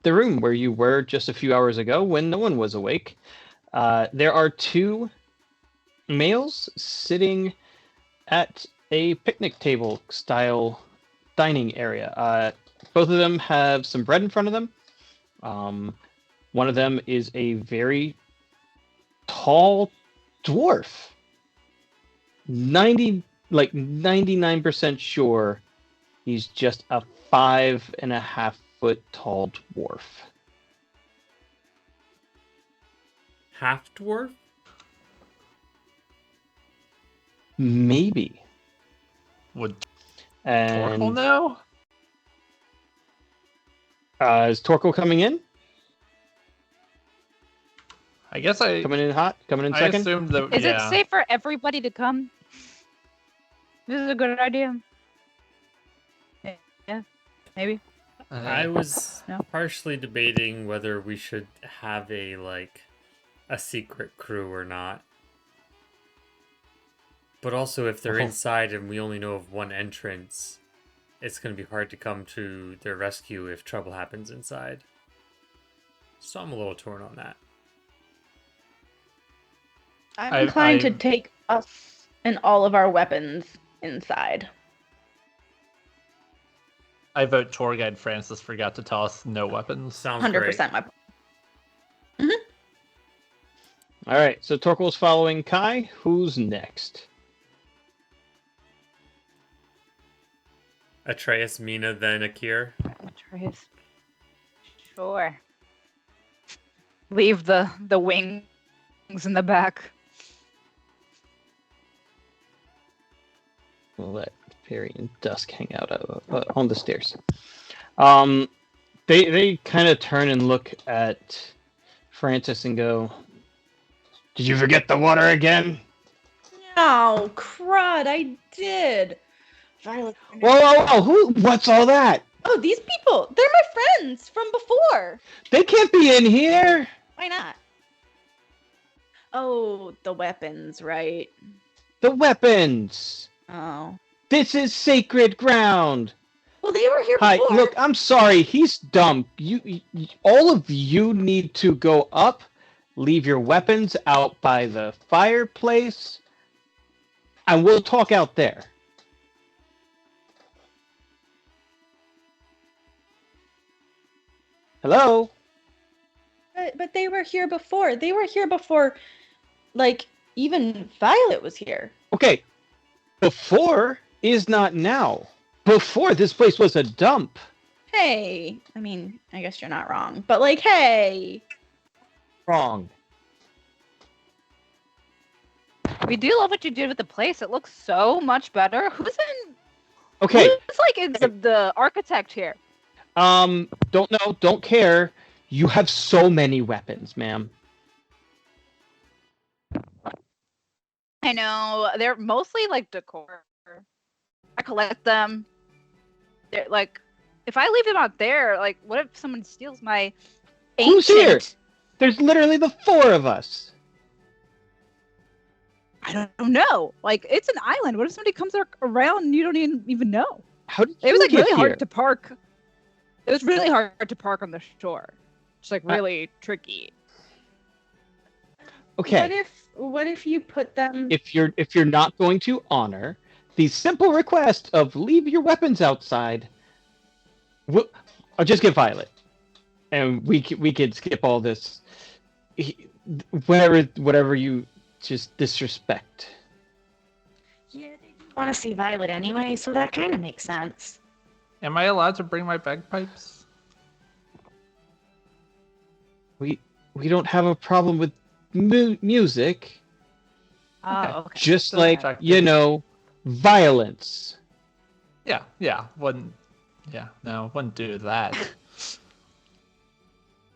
the room where you were just a few hours ago when no one was awake. There are two males sitting at a picnic table style dining area. Both of them have some bread in front of them. One of them is a very tall dwarf. 99% sure he's just a 5.5 foot tall dwarf. Half dwarf? Maybe. Would And Torkel know? Is Torkel coming in? I guess I Coming in hot? Coming in I second? assumed that. Is yeah. it safe for everybody to come? This is a good idea. Yeah, maybe. I was No. partially debating whether we should have a secret crew or not. But also, if they're Oh. inside and we only know of one entrance, it's going to be hard to come to their rescue if trouble happens inside. So I'm a little torn on that. I'm I- inclined to I- take us and all of our weapons inside. I vote tour guide Francis forgot to tell us no weapons. Sounds 100% weapon. All right, so Torkel's following Kai. Who's next? great. Atreus, Mina, then Akir. Atreus. Sure. Leave the wings in the back. We'll let Perry and Dusk hang out on the stairs. They kind of turn and look at Francis and go, "Did you forget the water again?" No, crud, I did. Violet. Whoa! What's all that? Oh, these people, they're my friends from before. They can't be in here. Why not? Oh, the weapons, right? The weapons. Oh. This is sacred ground. Well, they were here Hi, before. look, I'm sorry. He's dumb. All of you need to go up, leave your weapons out by the fireplace, and we'll talk out there. Hello? But they were here before. They were here before, like, even Violet was here. Okay. Before is not now. Before, this place was a dump. Hey, I mean, I guess you're not wrong, but like, hey. Wrong. We do love what you did with the place. It looks so much better. Who's Okay. in the architect here? Don't know, don't care. You have so many weapons, ma'am. I know they're mostly like decor. I collect them. They're like, if I leave them out there, like, what if someone steals my Who's ancient? here? There's literally the four of us. I don't know. Like, it's an island. What if somebody comes around and you don't even know? How did It was you like get really here? hard to park. It was really hard to park on the shore. It's like really tricky. Okay. What if you put them? If you're not going to honor the simple request of leave your weapons outside, I'll just get Violet, and we could skip all this. Whatever you just disrespect. Yeah, they want to see Violet anyway, so that kind of makes sense. Am I allowed to bring my bagpipes? We don't have a problem with music. Oh, Okay. okay. Just Just like, checking. violence. Yeah. Wouldn't. Yeah, no, wouldn't do that.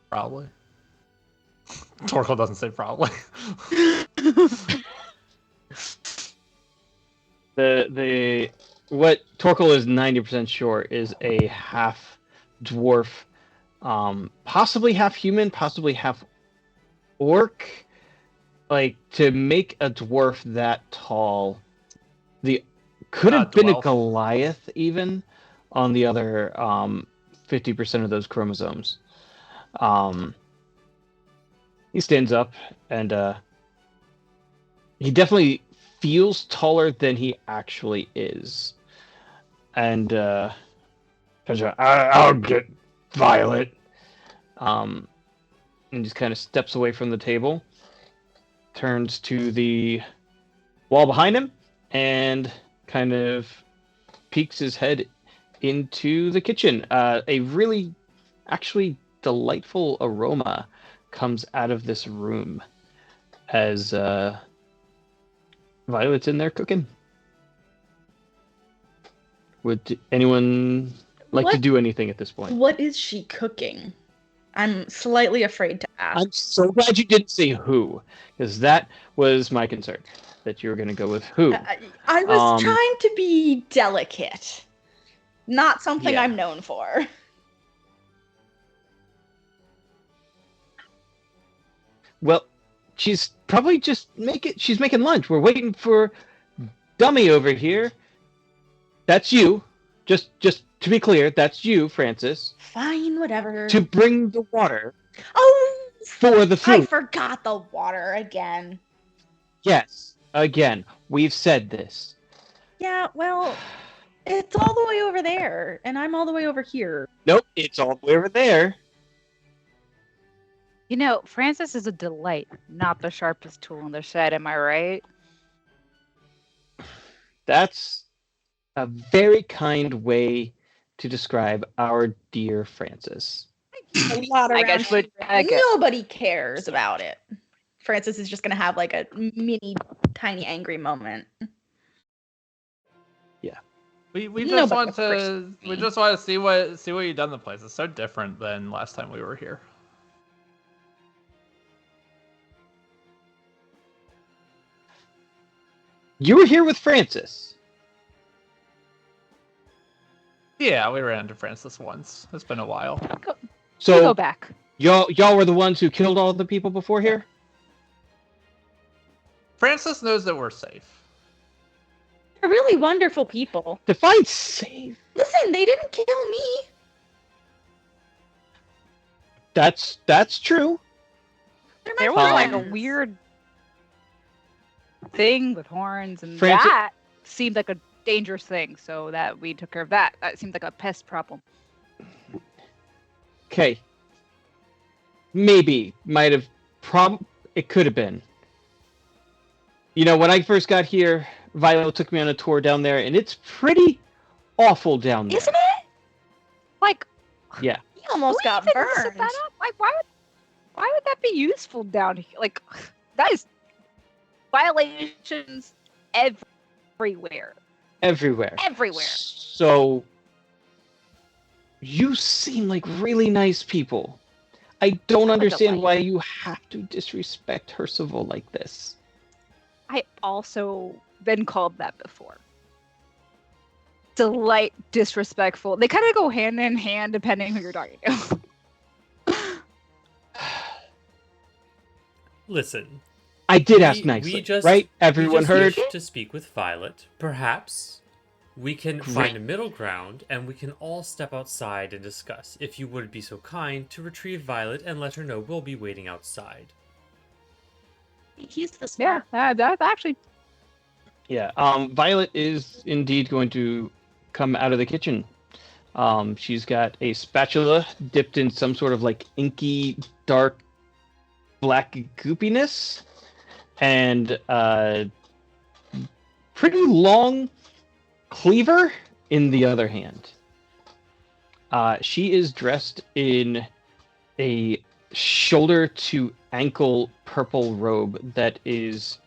Probably. Torkel doesn't say probably. The what Torkel is 90% sure is a half dwarf, possibly half human, possibly half orc. Like, to make a dwarf that tall, could have been a Dwelf. Goliath even on the other 50% of those chromosomes. He stands up and he definitely feels taller than he actually is. And I'll get Violet. And just kind of steps away from the table, turns to the wall behind him, and kind of peeks his head into the kitchen. A really, actually delightful aroma comes out of this room as Violet's in there cooking. Would anyone like to What? do anything at this point? What is she cooking? I'm slightly afraid to ask. I'm so glad you didn't say who, because that was my concern, that you were going to go with who. I was trying to be delicate. Not something Yeah. I'm known for. Well, she's probably just she's making lunch. We're waiting for Dummy over here. That's you. Just to be clear, that's you, Francis, Fine, whatever. to bring the water Oh, for the I food. forgot the water again. Yes, again, we've said this. Yeah, well, it's all the way over there, and I'm all the way over here. Nope, it's all the way over there. You know, Francis is a delight, not the sharpest tool in the shed, am I right? That's a very kind way to describe our dear Francis. A lot I around guess here. I guess- Nobody cares about it. Francis is just gonna have like a mini, tiny, angry moment. We Nobody just want appreciates to me. see what you've done in the place. It's so different than last time we were here. You were here with Francis. Yeah, we ran into Francis once. It's been a while. We'll go So back. y'all were the ones who killed all the people before here? Francis knows that we're safe. They're really wonderful people. Define safe. Listen, they didn't kill me. That's true. They're my There was like a friends. weird thing with horns, and Francis- that seemed like a dangerous thing, so that we took care of that. That seemed like a pest problem. Okay. Maybe. Might have. It could have been. You know, when I first got here, Violet took me on a tour down there, and it's pretty awful down there. Isn't it? Like, You almost who got even burned. set that up? Like, why would that be useful down here? Like, that is violations everywhere. Everywhere. Everywhere. So, you seem like really nice people. I don't understand delight. why you have to disrespect Percival like this. I also been called that before. Delight, disrespectful. They kind of go hand in hand depending who you're talking to. Listen, I did ask we nicely, just- right? we Everyone just heard? wish to speak with Violet. Perhaps we can Great. find a middle ground and we can all step outside and discuss. If you would be so kind to retrieve Violet and let her know we'll be waiting outside. He's the Yeah, smart. that's actually Yeah. Violet is indeed going to come out of the kitchen. She's got a spatula dipped in some sort of like inky, dark, black goopiness, and pretty long cleaver in the other hand. She is dressed in a shoulder to ankle purple robe that is,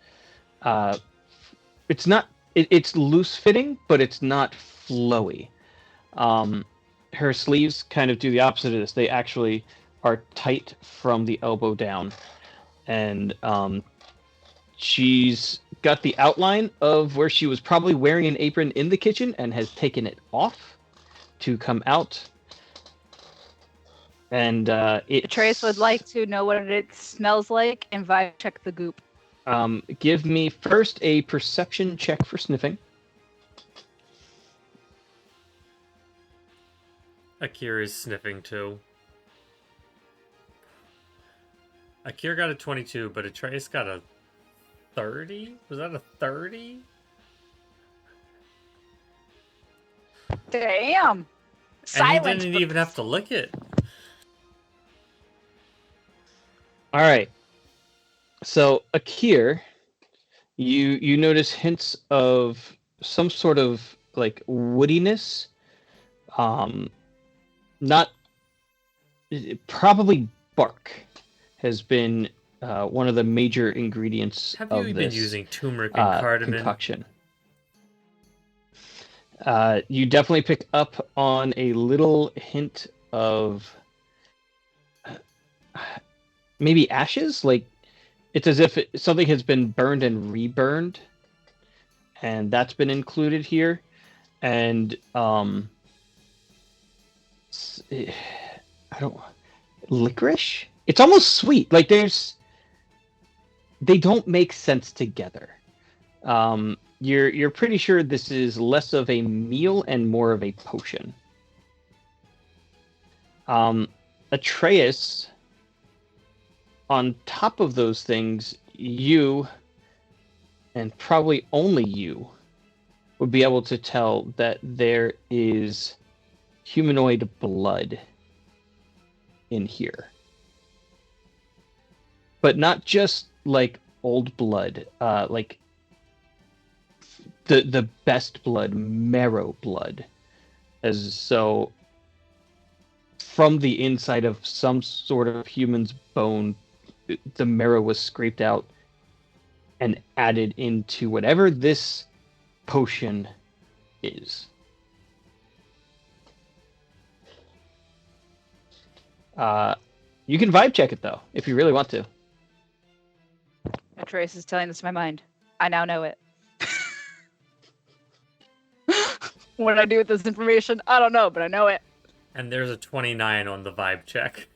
it's not, it's loose fitting, but it's not flowy. Her sleeves kind of do the opposite of this. They actually are tight from the elbow down, and she's got the outline of where she was probably wearing an apron in the kitchen and has taken it off to come out. And Trace would like to know what it smells like and vibe check the goop. Give me first a perception check for sniffing. Akira is sniffing too. Akira got a 22, but Atreus got a 30? Was that a 30? Damn. And Silence. he didn't even have to lick it. All right. So Akir, you notice hints of some sort of like woodiness. Not probably bark has been one of the major ingredients Have of you this been using turmeric and cardamom? concoction. You definitely pick up on a little hint of maybe ashes. Like it's as if something has been burned and reburned, and that's been included here. And I don't licorice. It's almost sweet. Like they don't make sense together. You're pretty sure this is less of a meal and more of a potion. Atreus, on top of those things, you, and probably only you, would be able to tell that there is humanoid blood in here. But not just like old blood, like the best blood, marrow blood. As so from the inside of some sort of human's bone, the marrow was scraped out and added into whatever this potion is. You can vibe check it though, if you really want to. Trace is telling this to my mind. I now know it. What did I do with this information? I don't know, but I know it. And there's a 29 on the vibe check.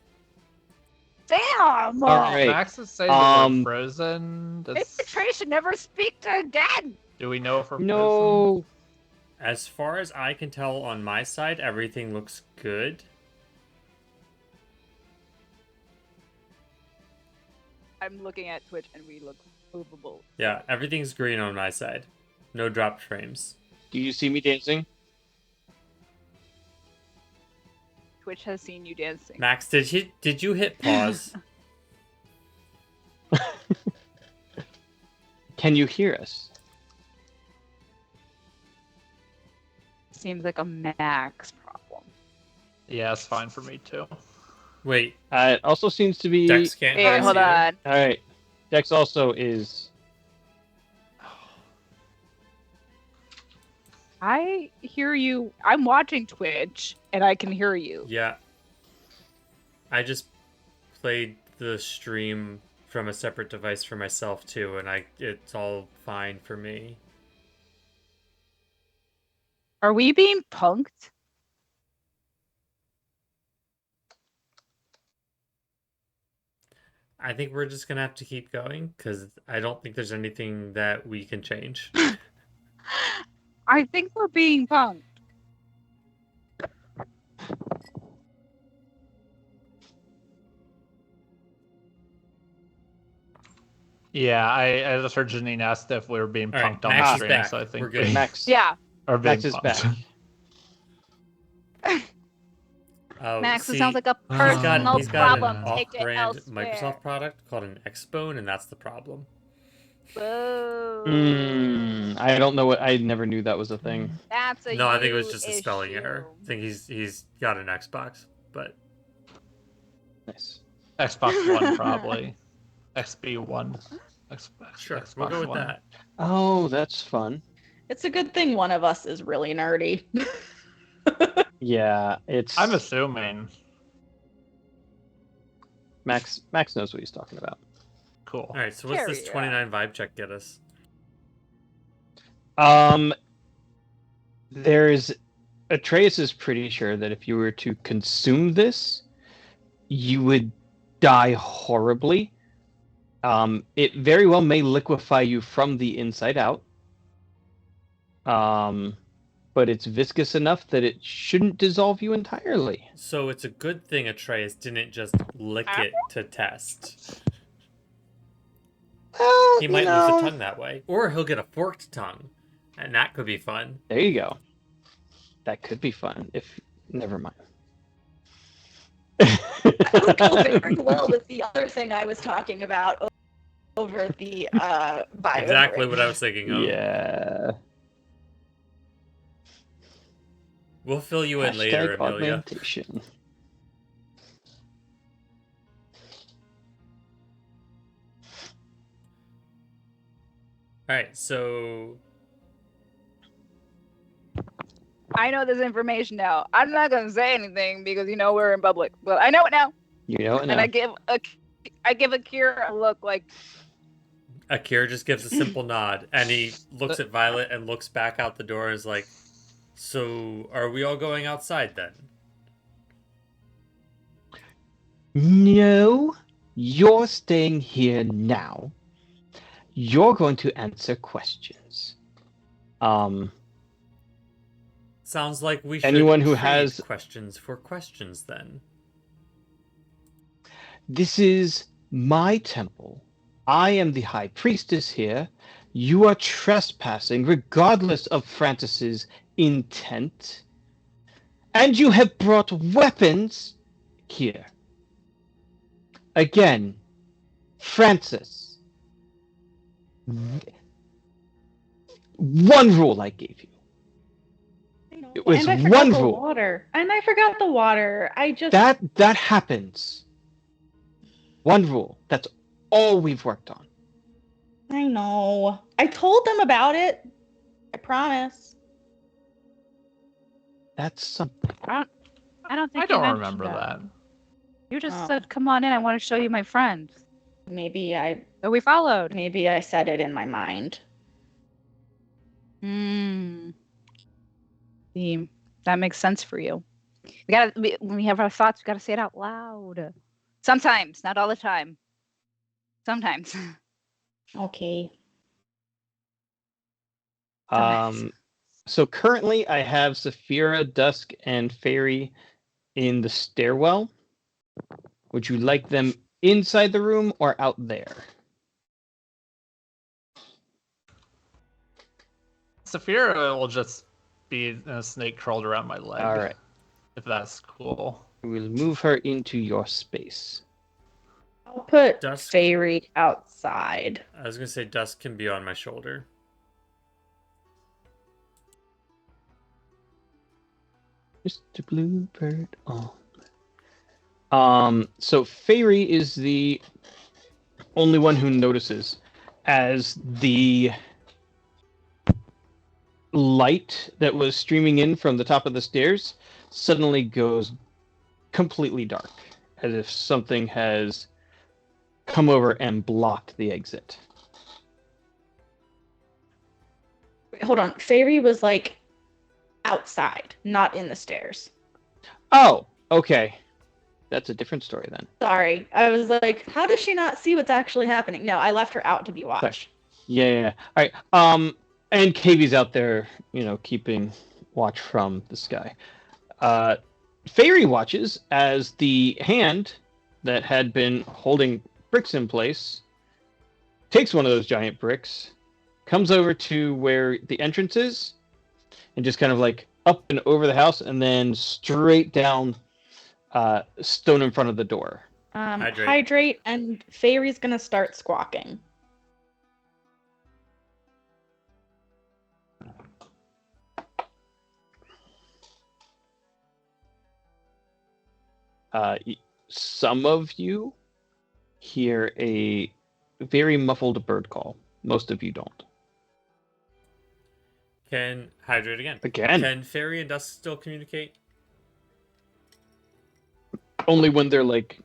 Damn! All right. Max is saying that we're frozen. Maybe Trace should never speak to again. Do we know if we're frozen? No. As far as I can tell on my side, everything looks good. I'm looking at Twitch and we look movable. Yeah, everything's green on my side. No dropped frames. Do you see me dancing? Twitch has seen you dancing. Max, did you hit pause? Can you hear us? Seems like a Max problem. Yeah, it's fine for me too. Wait, It also seems to be. Dex can't Hey, hear us hold either. on. All right. Dex also is. I hear you. I'm watching Twitch and I can hear you. Yeah. I just played the stream from a separate device for myself too, and it's all fine for me. Are we being punked? I think we're just gonna have to keep going because I don't think there's anything that we can change. I think we're being punked. Yeah, I just heard Janine asked if we were being All right, punked on Max the is stream, back. so I think We're good. we Max. Yeah. are being Max is punked. back. Oh, Max, see, it sounds like a he's personal he's got problem. an Take it off-brand elsewhere. Microsoft product called an Xbone, and that's the problem. Whoa. I don't know what. I never knew that was a thing. That's a No, I think it was you just a spelling issue. error. I think he's got an Xbox, but Nice. Xbox One, probably. XB1. Sure, Xbox we'll go with One. that. Oh, that's fun. It's a good thing one of us is really nerdy. Yeah, it's I'm assuming. Max knows what he's talking about. Cool. All right, so what's this Carry 29 vibe check get us? There's Atreus is pretty sure that if you were to consume this, you would die horribly. It very well may liquefy you from the inside out. But it's viscous enough that it shouldn't dissolve you entirely. So it's a good thing Atreus didn't just lick it to test. He might lose a tongue that way. Or he'll get a forked tongue. And that could be fun. There you go. That could be fun. Never mind. That would go very well with the other thing I was talking about over the bio. Exactly what I was thinking of. Yeah. We'll fill you in later, Hashtag Amelia. augmentation. Alright, so I know this information now. I'm not gonna say anything because we're in public, but I know it now. You know it now. And I give Akira a look like, Akira just gives a simple nod and he looks at Violet and looks back out the door and is like, so are we all going outside then? No, you're staying here now. You're going to answer questions. Sounds like we should Anyone who trade has- questions for questions then. This is my temple. I am the high priestess here. You are trespassing regardless of Francis's intent. And you have brought weapons here. Again, Francis. One rule I gave you. It was and I forgot one the rule. water. And I forgot the water. I just That happens. One rule. That's all we've worked on. I know. I told them about it. I promise. That's something. I don't think I don't you remember mentioned that. You just Oh. said, "Come on in. I want to show you my friend." Maybe I So we followed. said it in my mind. See, that makes sense for you. When we have our thoughts, we gotta say it out loud. Sometimes, not all the time. Sometimes. Okay. So currently I have Saphira, Dusk, and Fairy in the stairwell. Would you like them inside the room or out there? Saphira will just be a snake curled around my leg. All right. If that's cool. We'll move her into your space. I'll put Dusk. Fairy outside. I was gonna say Dusk can be on my shoulder. Mr. Bluebird on. So Fairy is the only one who notices as the light that was streaming in from the top of the stairs suddenly goes completely dark, as if something has come over and blocked the exit. Wait, hold on. Fairy was like outside, not in the stairs. Oh, okay. That's a different story then. Sorry. I was like, how does she not see what's actually happening? No, I left her out to be watched. Yeah. All right. And KV's out there, keeping watch from the sky. Fairy watches as the hand that had been holding bricks in place takes one of those giant bricks, comes over to where the entrance is, and just kind of like up and over the house, and then straight down stone in front of the door. Hydrate, and Fairy's gonna start squawking. Some of you hear a very muffled bird call. Most of you don't. Can hydrate again. Again, Can Fairy and Dusk still communicate? only when they're like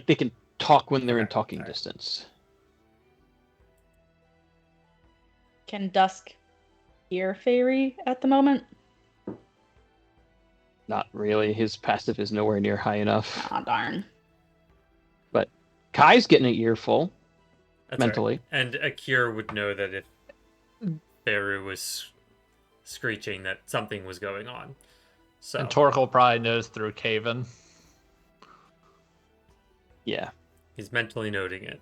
they can talk when they're in Okay, talking alright. distance. Can Dusk hear Fairy at the moment? Not really. His passive is nowhere near high enough. Aw, darn. But Kai's getting an earful That's mentally. Right. And Akira would know that if Fairy was screeching, that something was going on. So And Torkel probably knows through Caven. Yeah. he's mentally noting it,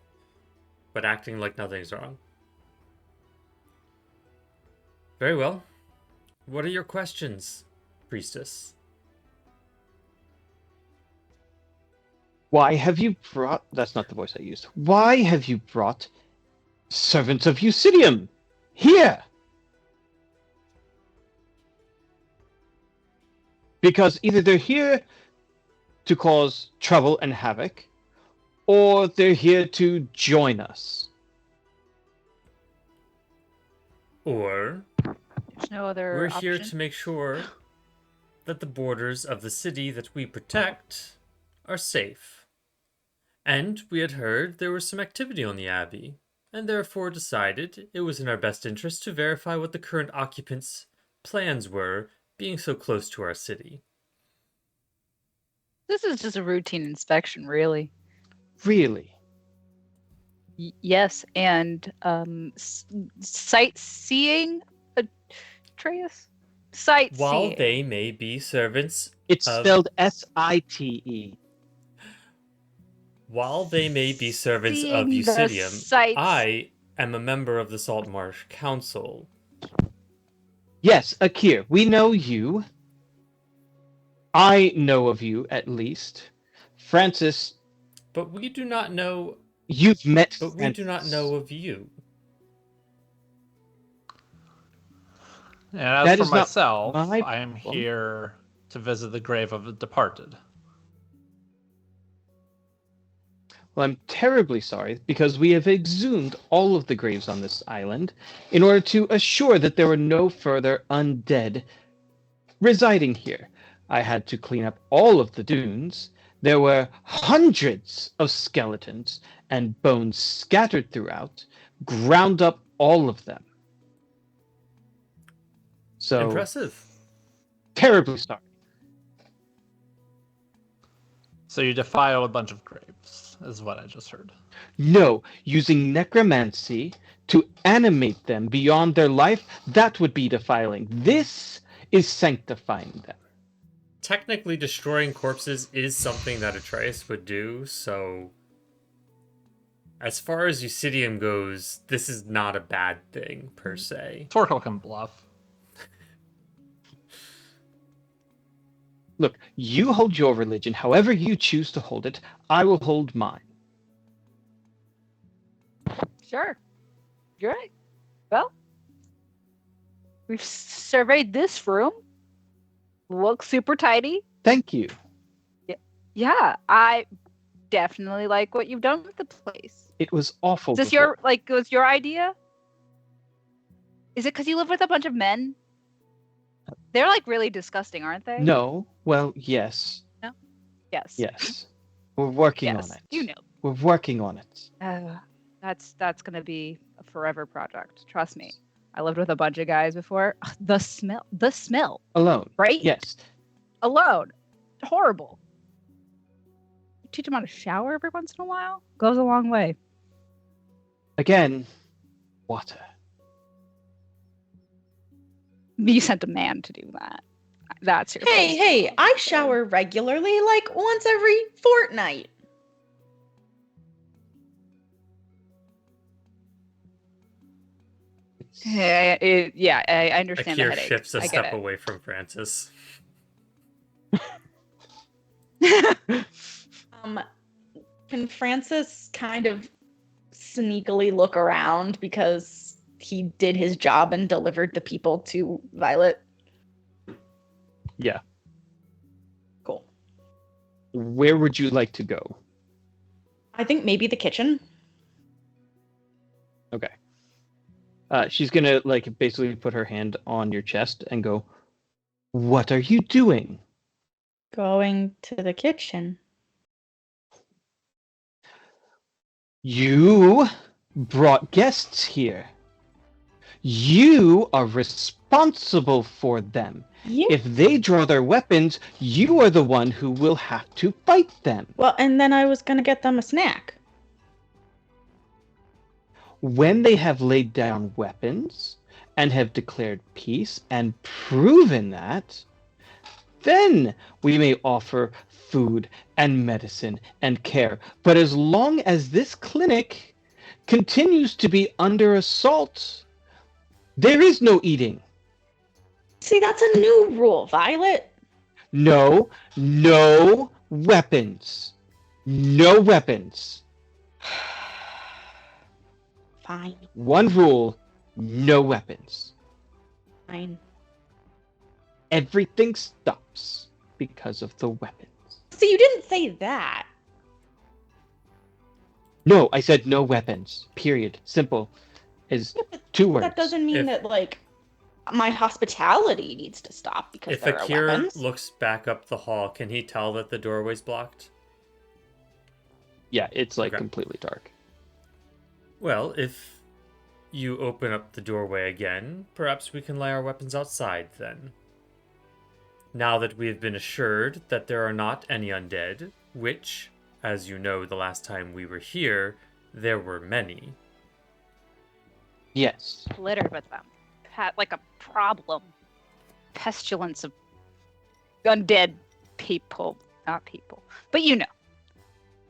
but acting like nothing's wrong. Very well. What are your questions, Priestess? Why have you brought... That's not the voice I used. Why have you brought servants of Eusidium here? Because either they're here to cause trouble and havoc, or they're here to join us. Or There's no other we're option. here to make sure that the borders of the city that we protect are safe. And we had heard there was some activity on the Abbey, and therefore decided it was in our best interest to verify what the current occupants' plans were, being so close to our city. This is just a routine inspection, really. Really? Yes, and sightseeing, Atreus? Sightseeing. While they may be servants It's of... spelled S-I-T-E. While they may be servants of Seeing the Eusidium, sights. I am a member of the Saltmarsh Council. Yes, Akir, we know you. I know of you, at least. Francis, But we do not know... you've met But we Francis. do not know of you. And as That for is not myself, my I am problem. here to visit the grave of the departed. Well, I'm terribly sorry, because we have exhumed all of the graves on this island in order to assure that there were no further undead residing here. I had to clean up all of the dunes. There were hundreds of skeletons and bones scattered throughout, ground up all of them. So, Impressive. terribly sorry. So you defile a bunch of graves, is what I just heard. No, using necromancy to animate them beyond their life, that would be defiling. This is sanctifying them. Technically, destroying corpses is something that Atreus would do, so... As far as Eusidium goes, this is not a bad thing, per se. Torkel can bluff. Look, you hold your religion however you choose to hold it. I will hold mine. Sure. You're right. Well, we've surveyed this room. Looks super tidy. Thank you. Yeah, I definitely like what you've done with the place. It was awful. Is this before. was your idea? Is it because you live with a bunch of men? They're like really disgusting, aren't they? No. Well, yes. Yes. Yes. We're working Yes. on it. You know. We're working on it. That's gonna be a forever project. Trust me. I lived with a bunch of guys before. Ugh, the smell, Alone. right? Yes. Alone. Horrible. Teach them how to shower every once in a while. Goes a long way. Again, water. You sent a man to do that. That's your Hey, I shower regularly, like once every fortnight. Yeah, I understand the Akir headache. shifts a I get step it. away from Francis. Can Francis kind of sneakily look around because he did his job and delivered the people to Violet? Yeah. Cool. Where would you like to go? I think maybe the kitchen. Okay. She's gonna like basically put her hand on your chest and go, "What are you doing?" Going to the kitchen. You brought guests here. You are responsible for them. Yeah. If they draw their weapons, you are the one who will have to fight them. Well, and then I was gonna get them a snack. When they have laid down weapons and have declared peace and proven that, then we may offer food and medicine and care. But as long as this clinic continues to be under assault, there is no eating. See, that's a new rule, Violet. No weapons. No weapons. Fine, One rule, no weapons. fine. Everything stops because of the weapons. See, you didn't say that. No, I said no weapons. Period. Simple. Is Yeah, but 2 words. that doesn't mean If- that, like, my hospitality needs to stop because If there are Akira weapons. looks back up the hall, can he tell that the doorway's blocked? Yeah, it's like Okay. completely dark. Well, if you open up the doorway again, perhaps we can lay our weapons outside then. Now that we have been assured that there are not any undead, which, as you know, the last time we were here, there were many. Yes. Littered with them. Like a problem. Pestilence of undead people. Not people. But you know.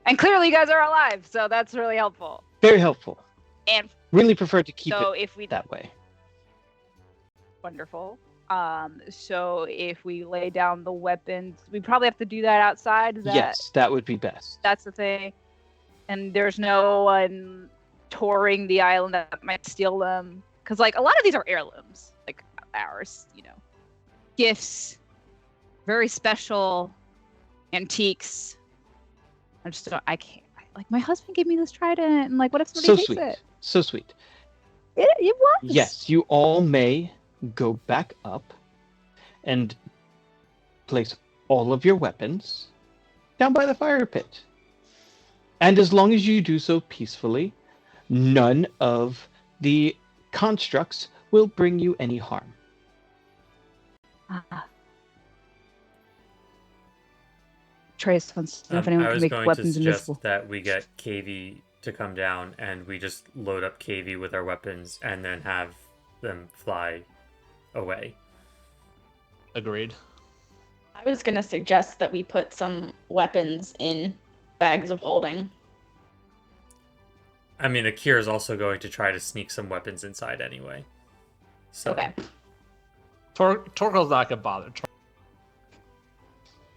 And clearly you guys are alive, so that's really helpful. Very helpful. And Really prefer to keep so it if we that way. wonderful. So if we lay down the weapons, we probably have to do that outside. Is that, Yes, that would be best. That's the thing. And there's no one touring the island that might steal them. Because, like, a lot of these are heirlooms, like ours, you know. Gifts, very special antiques. I can't. Like, my husband gave me this trident, and, like, what if somebody So takes sweet. it? So sweet. It was. Yes, you all may go back up and place all of your weapons down by the fire pit. And as long as you do so peacefully, none of the constructs will bring you any harm. Trace wants to know if anyone I can was make going to weapons suggest invisible. that we get KV to come down and we just load up KV with our weapons and then have them fly away. Agreed. I was gonna suggest that we put some weapons in bags of holding. I mean, Akira's also going to try to sneak some weapons inside anyway. So, Okay. Torkel's not gonna bother.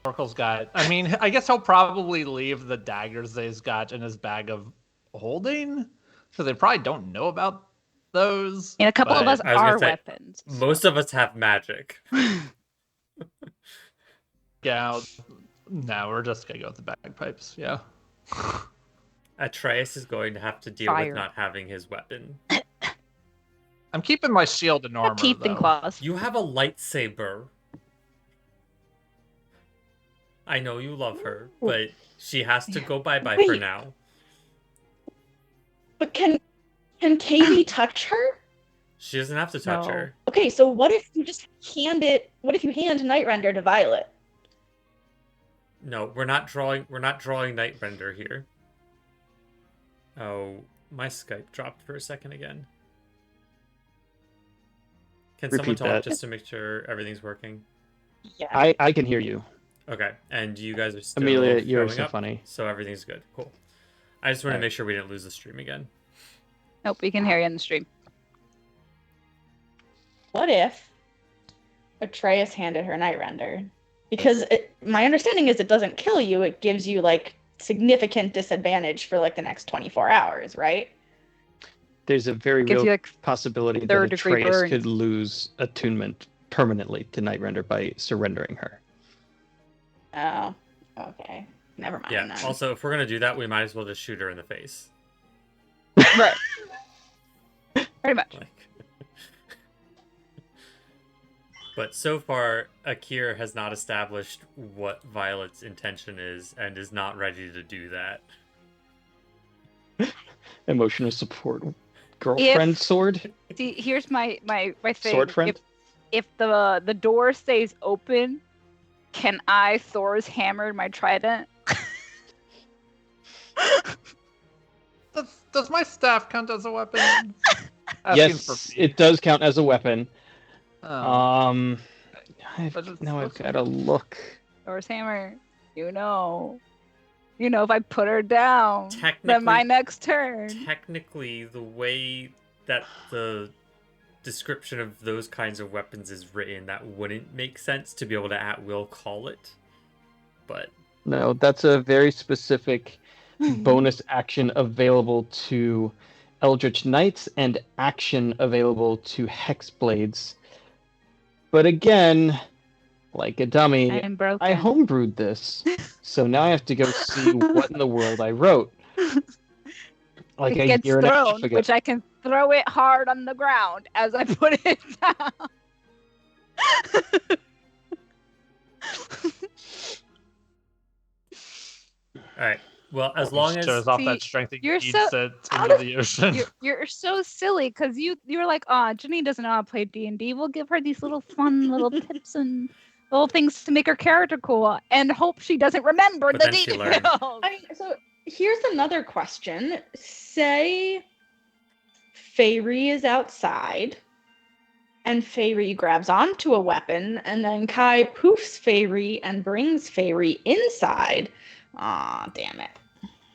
Torkel's got. I mean, I guess he'll probably leave the daggers that he's got in his bag of holding, because they probably don't know about those. And a couple of but- us I was gonna are say, weapons. most of us have magic. Yeah. No, we're just gonna go with the bagpipes. Yeah. Atreus is going to have to deal Fire. with not having his weapon. I'm keeping my shield in armor. Teeth and though. claws. You have a lightsaber. I know you love her, but she has to go bye-bye for Wait. now. But can Katie touch her? She doesn't have to touch No. her. Okay, so what if you just hand it? What if you hand Nightrender to Violet? No, we're not drawing Night Render here. Oh, my Skype dropped for a second again. Can someone Repeat talk that. just to make sure everything's working? Yeah. I can hear you. Okay, and you guys are still Amelia, you're throwing so up, funny. so everything's good. Cool. I just want to Alright. make sure we didn't lose the stream again. Nope, we can hear you in the stream. What if Atreus handed her Nightrender? Because my understanding is it doesn't kill you; it gives you like significant disadvantage for like the next 24 hours, right? There's a very Gives real you like possibility that third-degree Atreus burns. could lose attunement permanently to Nightrender by surrendering her. Oh, okay. Never mind. Yeah. then. Also, if we're gonna do that, we might as well just shoot her in the face. Right. Pretty much. Like. But so far, Akir has not established what Violet's intention is and is not ready to do that. Emotional support. Girlfriend sword? See, here's my thing. Sword friend? If the door stays open, can I Thor's hammer my trident? Does my staff count as a weapon? Asking Yes, it does count as a weapon. Oh. I've But it's got supposed to look. Thor's hammer. You know, if I put her down, Technically- then my next turn. Technically, the way that the description of those kinds of weapons is written, that wouldn't make sense to be able to at will call it. But No, that's a very specific bonus action available to Eldritch Knights and action available to Hexblades. But again, like a dummy, I'm broken. I homebrewed this, so now I have to go see what in the world I wrote. Like it a gets year and a half thrown, ago. which I can throw it hard on the ground as I put it down. all right. Well, as long as shows off See, that strength and you're eats so- it how into does- the ocean. You're so silly because you're like, oh, Jenny doesn't know how to play D&D. We'll give her these little fun little tips and little things to make her character cool, and hope she doesn't remember But the then she learned. details. So here's another question. Say Feyre is outside and Feyre grabs onto a weapon and then Kai poofs Feyre and brings Feyre inside. Aw, damn it.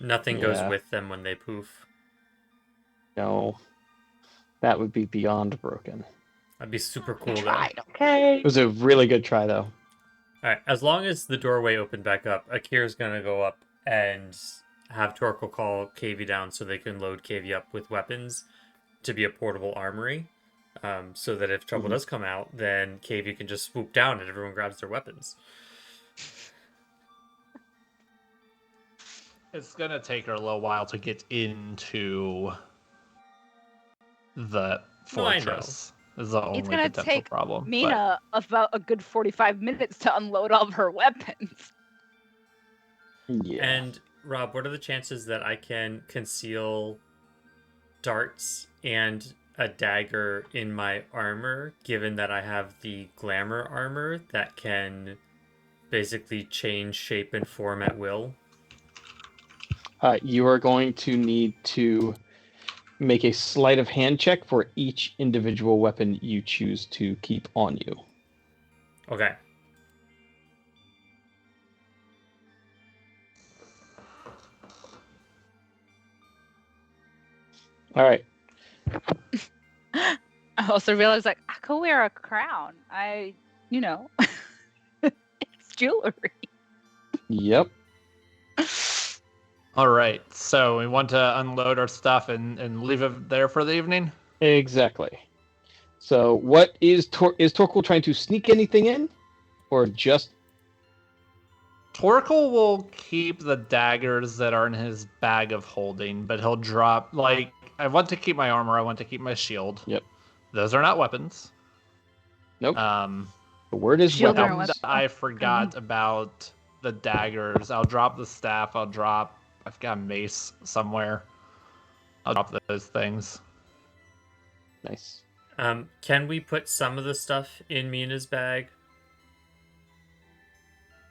nothing goes Yeah. with them when they poof. No, that would be beyond broken. That'd be super cool, I though. tried, okay? It was a really good try, though. Alright, as long as the doorway opened back up, Akira's gonna go up and have Torkel call Kavy down so they can load Kavy up with weapons to be a portable armory. So that if trouble Mhm. does come out, then Kavy can just swoop down and everyone grabs their weapons. It's gonna take her a little while to get into the No, I know. fortress. Is the only gonna potential take problem. but- Mina about a good 45 minutes to unload all of her weapons. Yeah. And Rob, what are the chances that I can conceal darts and a dagger in my armor, given that I have the glamour armor that can basically change shape and form at will? You are going to need to make a sleight of hand check for each individual weapon you choose to keep on you. Okay. All right. I also realized, like, I could wear a crown. It's jewelry. Yep. All right, so we want to unload our stuff and leave it there for the evening. Exactly. So, what is Torkel trying to sneak anything in, or just? Torkel will keep the daggers that are in his bag of holding, but he'll drop, like, I want to keep my armor, I want to keep my shield. Yep. Those are not weapons. Nope. Um, The word is Shield weapons. or weapon. I forgot about the daggers. I'll drop the staff, I've got a mace somewhere. I'll drop those things. Nice. Can we put some of the stuff in Mina's bag?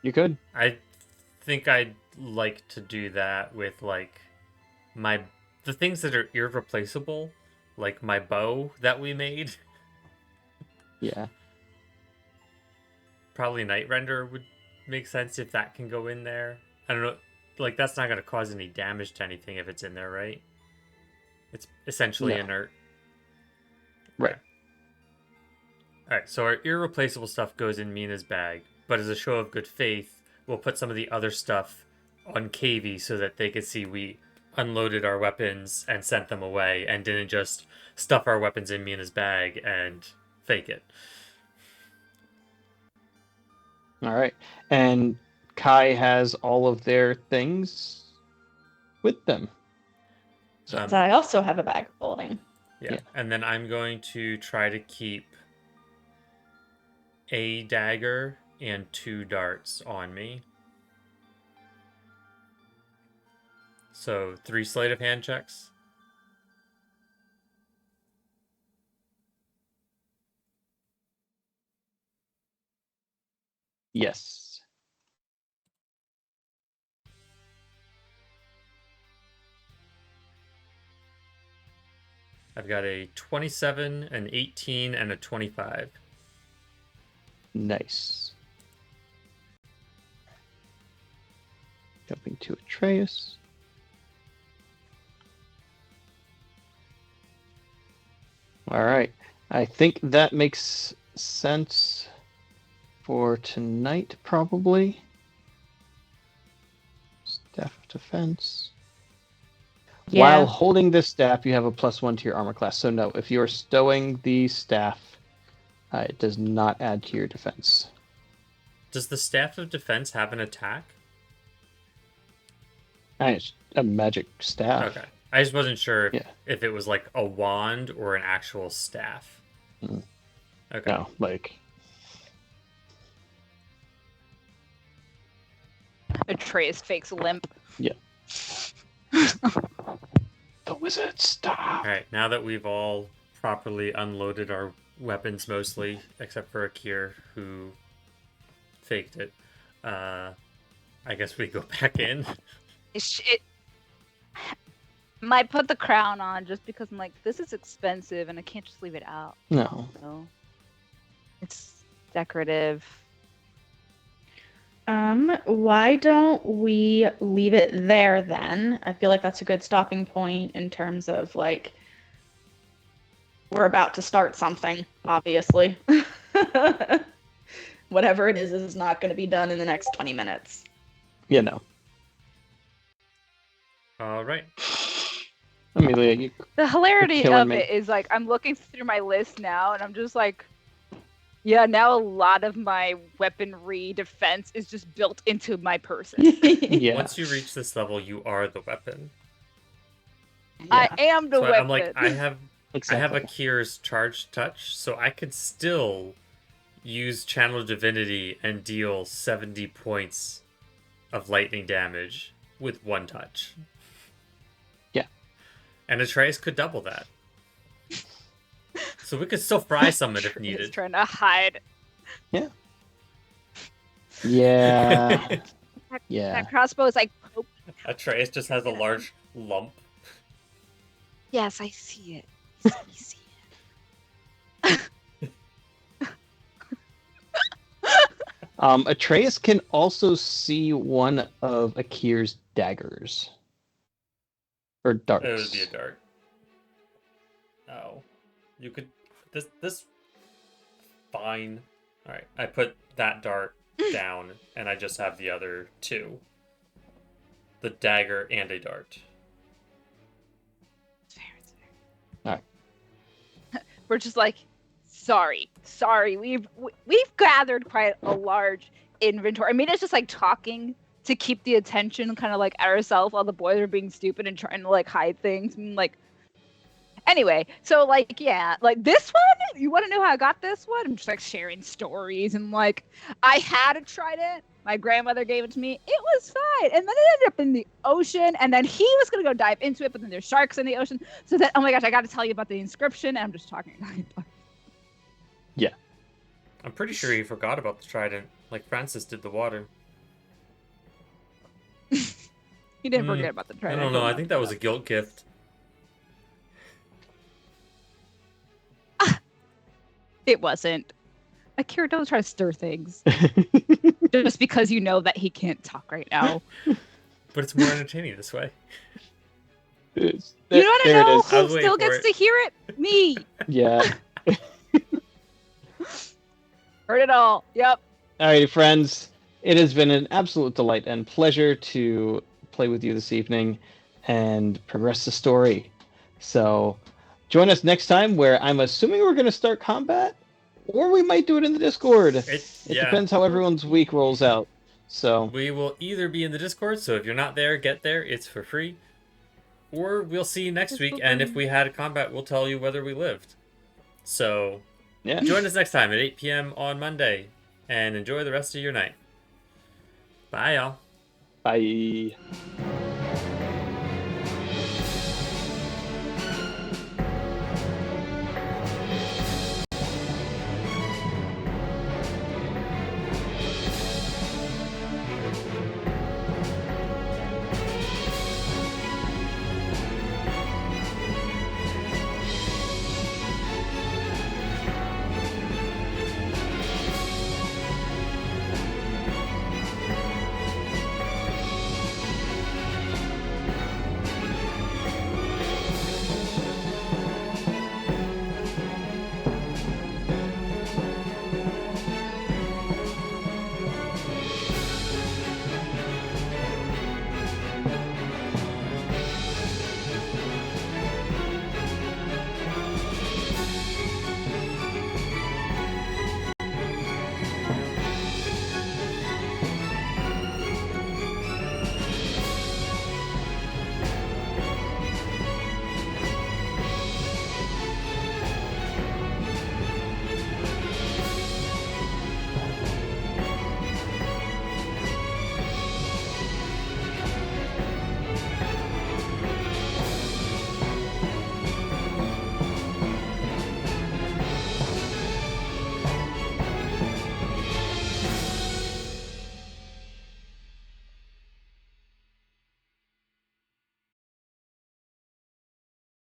You could. I think I'd like to do that with like the things that are irreplaceable, like my bow that we made. Yeah. Probably Night Render would make sense if that can go in there. I don't know, like that's not going to cause any damage to anything if it's in there, right? It's essentially No. inert. Right. Alright, so our irreplaceable stuff goes in Mina's bag, but as a show of good faith, we'll put some of the other stuff on Kavy so that they could see we unloaded our weapons and sent them away and didn't just stuff our weapons in Mina's bag and fake it. All right. And Kai has all of their things with them. Um, So I also have a bag of holding. yeah. Yeah. And then I'm going to try to keep a dagger and 2 darts on me. So 3 sleight of hand checks. Yes. I've got a 27, an 18, and a 25. Nice. Jumping to Atreus. All right. I think that makes sense for tonight, probably. Staff of Defense. While holding this staff, you have a +1 to your armor class. So no, if you're stowing the staff, it does not add to your defense. Does the Staff of Defense have an attack? It's a magic staff. Okay. I just wasn't sure Yeah. if it was like a wand or an actual staff. Mm. Okay. No, like Atreus fakes a limp. the wizard staff. All right. Now that we've all properly unloaded our weapons, mostly except for Akir, who faked it, I guess we go back in. Might put the crown on just because I'm like, this is expensive and I can't just leave it out. No. So it's decorative. Why don't we leave it there then? I feel like that's a good stopping point in terms of like we're about to start something, obviously. Whatever it is not going to be done in the next 20 minutes. Yeah, no. All right. Amelia, you The hilarity killing of me. it is like I'm looking through my list now and I'm just like, yeah, now a lot of my weaponry defense is just built into my person. yeah. Once you reach this level, you are the weapon. I am the So weapon. I'm like, I have Exactly. Akir's charged touch, so I could still use Channel Divinity and deal 70 points of lightning damage with 1 touch. Yeah. And Atreus could double that. So we could still fry someone if He's needed. trying to hide. Yeah. Yeah. That crossbow is like, oh, Atreus just has a large lump. yes, I see it. I see it. Atreus can also see one of Akir's daggers. Or darts. It would be a dart. Oh. You could... This... Fine. Alright, I put that dart down, and I just have the other 2. The dagger and a dart. It's fair, it's fair. Alright. We're just like, sorry. We've gathered quite a large inventory. I mean, it's just like talking to keep the attention kind of like at ourselves while the boys are being stupid and trying to like hide things. And like, anyway, so like, yeah, like this one, you want to know how I got this one? I'm just like sharing stories and like, I had a trident. My grandmother gave it to me. It was fine. And then it ended up in the ocean. And then he was going to go dive into it, but then there's sharks in the ocean. So then, oh my gosh, I got to tell you about the inscription. And I'm just talking. I'm pretty sure he forgot about the trident, like Francis did the water. He didn't forget about the I trident. don't know, I think that was a guilt gift. It wasn't. Akira, don't try to stir things. Just because you know that he can't talk right now. But it's more entertaining this way. You want to there it know is. I was who waiting still for gets it. to hear it? Me. Yeah. Heard it all. Yep. Alrighty, friends. It has been an absolute delight and pleasure to play with you this evening and progress the story. So join us next time where I'm assuming we're going to start combat, or we might do it in the Discord. It Yeah. depends how everyone's week rolls out. So We will either be in the Discord, so if you're not there, get there. It's for free. Or we'll see you next week, and if we had a combat, we'll tell you whether we lived. So yeah. join us next time at 8 p.m. on Monday, and enjoy the rest of your night. Bye, y'all. Bye.